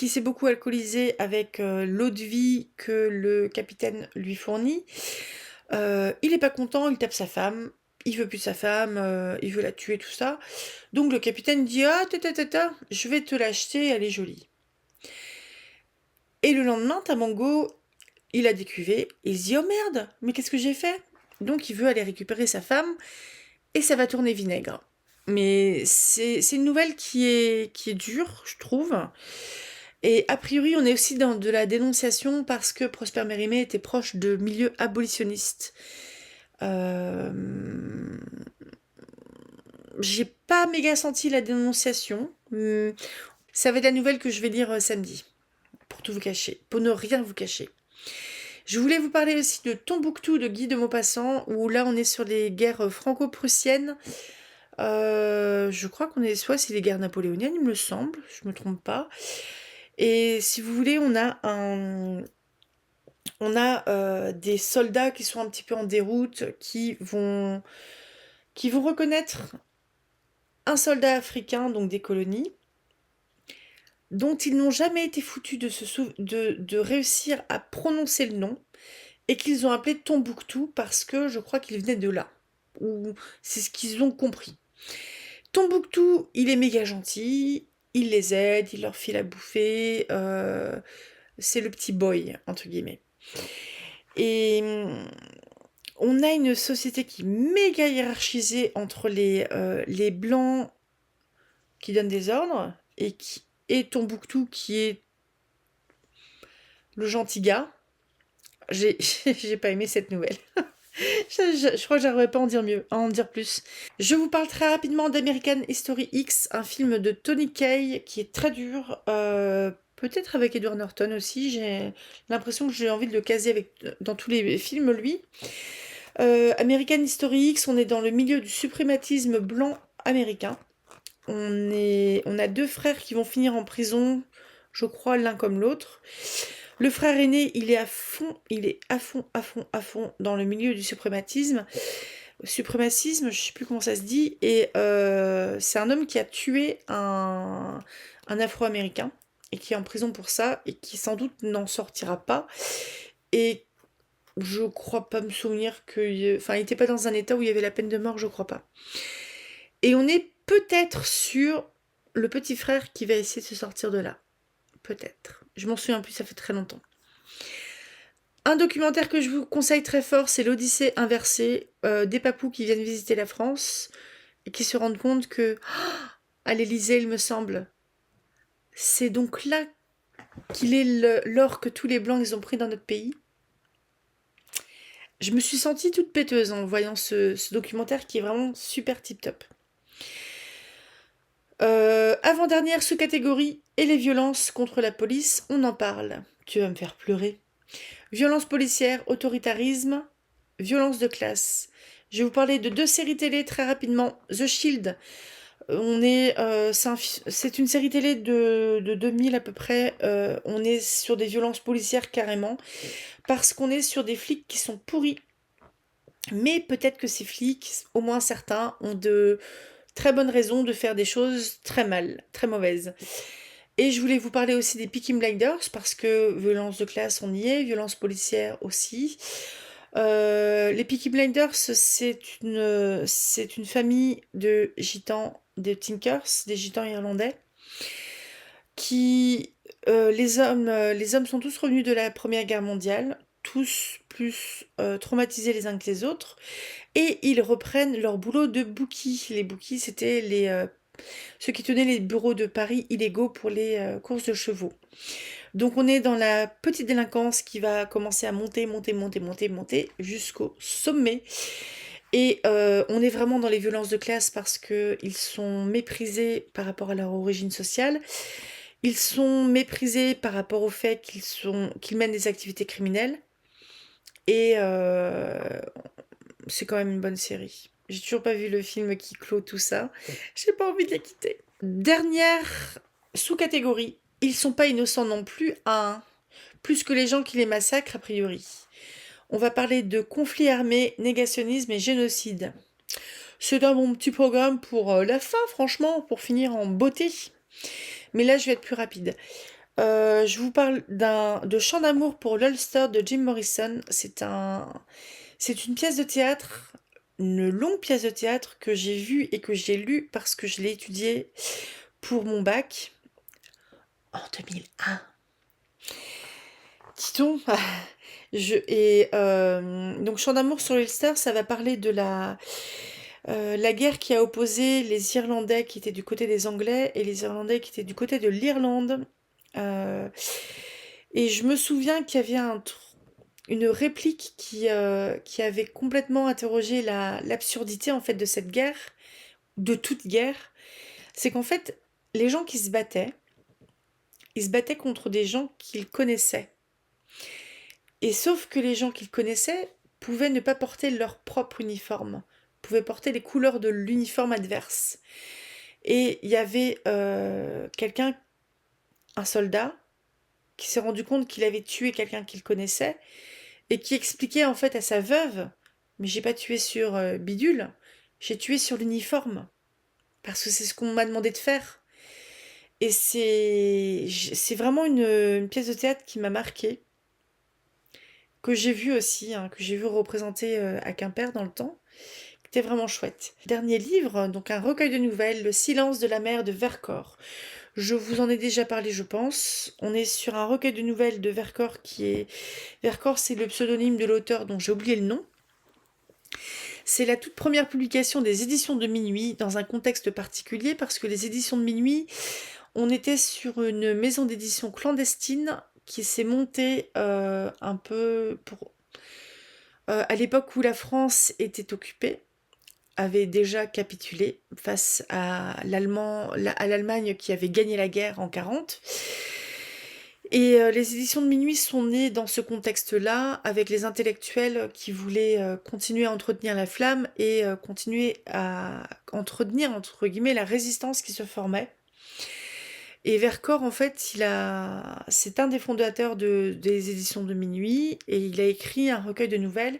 s'est beaucoup alcoolisé avec l'eau de vie que le capitaine lui fournit, il est pas content, il tape sa femme, il veut plus de sa femme, il veut la tuer, tout ça. Donc le capitaine dit: ah, je vais te l'acheter, elle est jolie. Et le lendemain, Tamango, il a des cuvées, et il se dit: oh merde, mais qu'est-ce que j'ai fait? Donc il veut aller récupérer sa femme, et ça va tourner vinaigre. Mais c'est une nouvelle qui est dure, je trouve. Et a priori, on est aussi dans de la dénonciation parce que Prosper Mérimée était proche de milieux abolitionnistes. J'ai pas méga senti la dénonciation. Ça va être la nouvelle que je vais lire samedi, pour tout vous cacher, pour ne rien vous cacher. Je voulais vous parler aussi de Tombouctou de Guy de Maupassant, où là on est sur les guerres franco-prussiennes. Je crois qu'on est soit c'est les guerres napoléoniennes, il me semble, je me trompe pas. Et si vous voulez, on a des soldats qui sont un petit peu en déroute, qui vont reconnaître un soldat africain, donc des colonies, dont ils n'ont jamais été foutus de réussir à prononcer le nom, et qu'ils ont appelé Tombouctou parce que je crois qu'il venait de là. Ou c'est ce qu'ils ont compris. Tombouctou, il est méga gentil, il les aide, il leur file à bouffer, c'est le petit boy, entre guillemets. Et On a une société qui est méga hiérarchisée entre les blancs qui donnent des ordres et Tombouctou qui est le gentil gars. J'ai pas aimé cette nouvelle. Je crois que j'arriverai pas à en dire plus. Je vous parle très rapidement d'American History X, un film de Tony Kaye qui est très dur. Peut-être avec Edward Norton aussi. J'ai l'impression que j'ai envie de le caser dans tous les films, lui. American History X, on est dans le milieu du suprématisme blanc américain. On a deux frères qui vont finir en prison, je crois, l'un comme l'autre. Le frère aîné, il est à fond dans le milieu du suprématisme. Suprémacisme, je sais plus comment ça se dit. Et c'est un homme qui a tué un Afro-Américain et qui est en prison pour ça et qui sans doute n'en sortira pas. Et je crois pas me souvenir que... Enfin, il n'était pas dans un état où il y avait la peine de mort, je crois pas. Et on est peut-être sur le petit frère qui va essayer de se sortir de là. Peut-être. Je m'en souviens plus, ça fait très longtemps. Un documentaire que je vous conseille très fort, c'est l'Odyssée inversée, des papous qui viennent visiter la France et qui se rendent compte que, à l'Élysée, il me semble, c'est donc là qu'il est l'or que tous les Blancs ils ont pris dans notre pays. Je me suis sentie toute péteuse en voyant ce documentaire qui est vraiment super tip-top. Avant-dernière sous-catégorie, et les violences contre la police, on en parle. Tu vas me faire pleurer. Violence policière, autoritarisme, violence de classe. Je vais vous parler de deux séries télé très rapidement. The Shield, c'est une série télé de 2000 à peu près. On est sur des violences policières carrément, parce qu'on est sur des flics qui sont pourris. Mais peut-être que ces flics, au moins certains, ont de très bonnes raisons de faire des choses très mal, très mauvaises. Et je voulais vous parler aussi des Peaky Blinders, parce que violence de classe, on y est, violence policière aussi. Les Peaky Blinders, c'est une famille de gitans, des Tinkers, des gitans irlandais, qui... les hommes sont tous revenus de la Première Guerre mondiale, tous plus traumatisés les uns que les autres, et ils reprennent leur boulot de bookies. Les bookies, c'était ceux qui tenaient les bureaux de paris illégaux pour les courses de chevaux. Donc on est dans la petite délinquance qui va commencer à monter jusqu'au sommet. Et on est vraiment dans les violences de classe parce qu'ils sont méprisés par rapport à leur origine sociale. Ils sont méprisés par rapport au fait qu'ils mènent des activités criminelles. Et c'est quand même une bonne série. J'ai toujours pas vu le film qui clôt tout ça. J'ai pas envie de la quitter. Dernière sous-catégorie. Ils sont pas innocents non plus, plus que les gens qui les massacrent a priori. On va parler de conflits armés, négationnisme et génocide. C'est un bon petit programme pour la fin, franchement, pour finir en beauté. Mais là, je vais être plus rapide. Je vous parle de Chant d'amour pour l'Ulster de Jim Morrison. C'est une pièce de théâtre, une longue pièce de théâtre que j'ai vue et que j'ai lue parce que je l'ai étudiée pour mon bac en 2001. Dis-donc. Donc Chant d'amour sur l'Ulster, ça va parler de la guerre qui a opposé les Irlandais qui étaient du côté des Anglais et les Irlandais qui étaient du côté de l'Irlande. Et je me souviens qu'il y avait une réplique qui avait complètement interrogé l'absurdité en fait de cette guerre, de toute guerre. C'est qu'en fait, les gens qui se battaient, ils se battaient contre des gens qu'ils connaissaient. Et sauf que les gens qu'ils connaissaient pouvaient ne pas porter leur propre uniforme, pouvaient porter les couleurs de l'uniforme adverse. Et il y avait un soldat, qui s'est rendu compte qu'il avait tué quelqu'un qu'il connaissait et qui expliquait en fait à sa veuve: mais j'ai pas tué sur bidule, j'ai tué sur l'uniforme parce que c'est ce qu'on m'a demandé de faire. Et c'est vraiment une pièce de théâtre qui m'a marquée, que j'ai vue aussi, que j'ai vue représentée à Quimper dans le temps, qui était vraiment chouette. Dernier livre, donc un recueil de nouvelles, Le silence de la mer de Vercors. Je vous en ai déjà parlé, je pense. On est sur un recueil de nouvelles de Vercors Vercors, c'est le pseudonyme de l'auteur dont j'ai oublié le nom. C'est la toute première publication des éditions de Minuit dans un contexte particulier parce que les éditions de Minuit, on était sur une maison d'édition clandestine qui s'est montée un peu à l'époque où la France était occupée, avait déjà capitulé face à l'Allemagne qui avait gagné la guerre en 40. Et les éditions de Minuit sont nées dans ce contexte-là, avec les intellectuels qui voulaient continuer à entretenir la flamme et continuer à entretenir, entre guillemets, la résistance qui se formait. Et Vercors, en fait, c'est un des fondateurs des éditions de Minuit, et il a écrit un recueil de nouvelles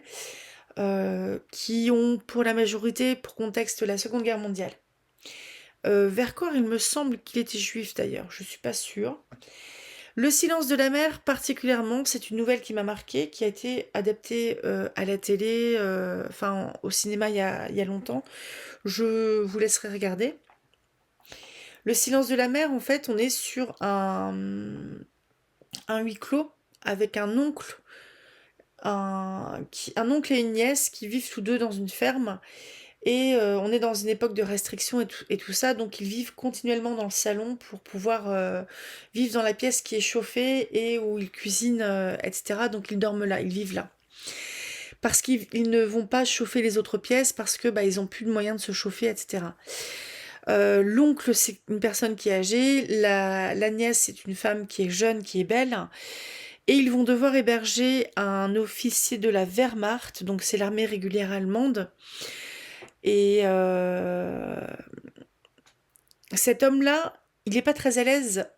qui ont pour la majorité pour contexte la Seconde Guerre mondiale. Vercors, il me semble qu'il était juif d'ailleurs, je suis pas sûre. Le silence de la mer, particulièrement, c'est une nouvelle qui m'a marquée, qui a été adaptée à la télé, enfin au cinéma il y a longtemps. Je vous laisserai regarder. Le silence de la mer, en fait, on est sur un huis clos avec un oncle, un oncle et une nièce qui vivent tous deux dans une ferme. Et on est dans une époque de restrictions et tout ça, donc ils vivent continuellement dans le salon pour pouvoir vivre dans la pièce qui est chauffée et où ils cuisinent, etc. Donc ils dorment là, ils vivent là. Parce qu'ils ne vont pas chauffer les autres pièces parce que ils ont plus de moyens de se chauffer, etc. L'oncle, c'est une personne qui est âgée, la nièce, c'est une femme qui est jeune, qui est belle. Et ils vont devoir héberger un officier de la Wehrmacht, donc c'est l'armée régulière allemande. Et cet homme-là, il n'est pas très à l'aise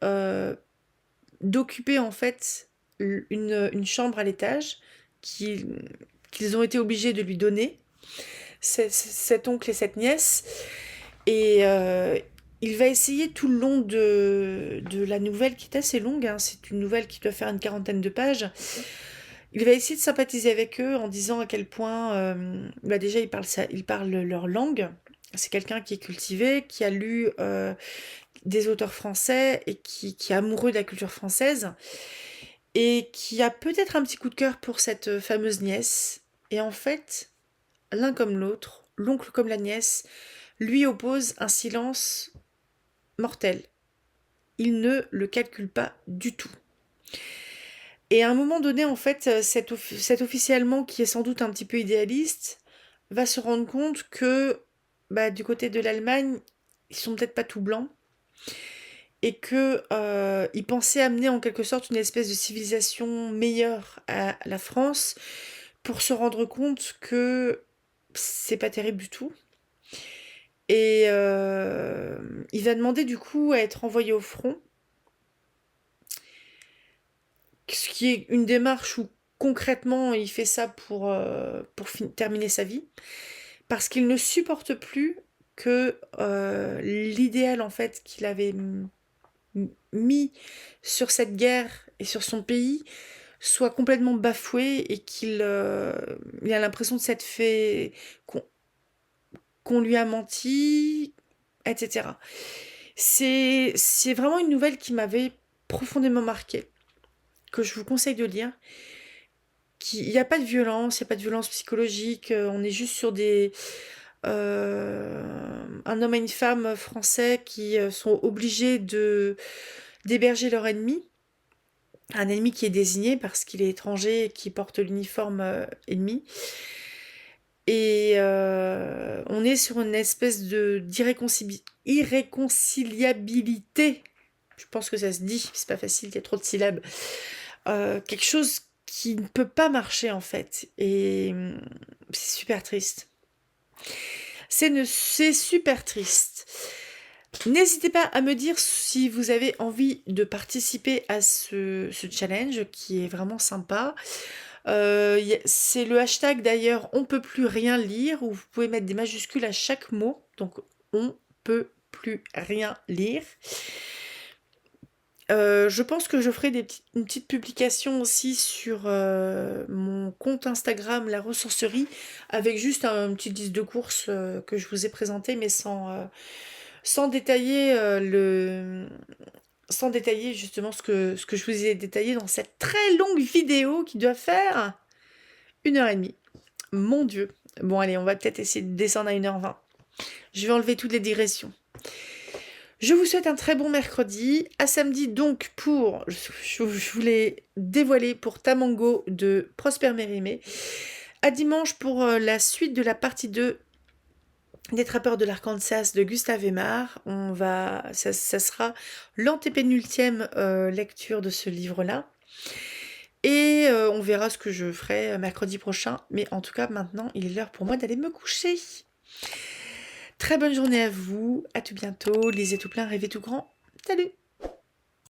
d'occuper en fait une chambre à l'étage qu'ils ont été obligés de lui donner, cet oncle et cette nièce. Et il va essayer tout le long de la nouvelle, qui est assez longue, hein, c'est une nouvelle qui doit faire une 40aine de pages. Il va essayer de sympathiser avec eux en disant à quel point, déjà ils parlent leur langue. C'est quelqu'un qui est cultivé, qui a lu des auteurs français et qui est amoureux de la culture française et qui a peut-être un petit coup de cœur pour cette fameuse nièce. Et en fait, l'un comme l'autre, l'oncle comme la nièce, lui oppose un silence mortel. Il ne le calcule pas du tout. Et à un moment donné, en fait, cet officier allemand, qui est sans doute un petit peu idéaliste, va se rendre compte que du côté de l'Allemagne, ils sont peut-être pas tout blancs, et que il pensait amener en quelque sorte une espèce de civilisation meilleure à la France, pour se rendre compte que c'est pas terrible du tout. Et il va demander du coup à être envoyé au front, ce qui est une démarche où concrètement il fait ça pour terminer sa vie, parce qu'il ne supporte plus que l'idéal en fait qu'il avait mis sur cette guerre et sur son pays soit complètement bafoué, et qu'il il a l'impression de s'être fait qu'on lui a menti, etc. C'est vraiment une nouvelle qui m'avait profondément marquée, que je vous conseille de lire. Il n'y a pas de violence, il n'y a pas de violence psychologique, on est juste sur un homme et une femme français qui sont obligés d'héberger leur ennemi. Un ennemi qui est désigné parce qu'il est étranger et qui porte l'uniforme ennemi. Et on est sur une espèce d'irréconciliabilité. Je pense que ça se dit, c'est pas facile, il y a trop de syllabes. Quelque chose qui ne peut pas marcher en fait. Et c'est super triste. C'est super triste. N'hésitez pas à me dire si vous avez envie de participer à ce challenge qui est vraiment sympa. C'est le hashtag d'ailleurs on peut plus rien lire, où vous pouvez mettre des majuscules à chaque mot. Donc on peut plus rien lire. Je pense que je ferai une petite publication aussi sur mon compte Instagram, La Ressourcerie, avec juste une petite liste de courses que je vous ai présentée, mais sans détailler sans détailler justement ce que je vous ai détaillé dans cette très longue vidéo qui doit faire 1h30. Mon Dieu. Bon, allez, on va peut-être essayer de descendre à 1h20. Je vais enlever toutes les digressions. Je vous souhaite un très bon mercredi. À samedi, donc, pour... Je voulais dévoiler pour Tamango de Prosper Mérimée. À dimanche, pour la suite de la partie 2 des Trappeurs de l'Arkansas de Gustave Aimard. Ça sera l'antépénultième lecture de ce livre-là. Et on verra ce que je ferai mercredi prochain. Mais en tout cas, maintenant, il est l'heure pour moi d'aller me coucher. Très bonne journée à vous. À tout bientôt. Lisez tout plein, rêvez tout grand. Salut!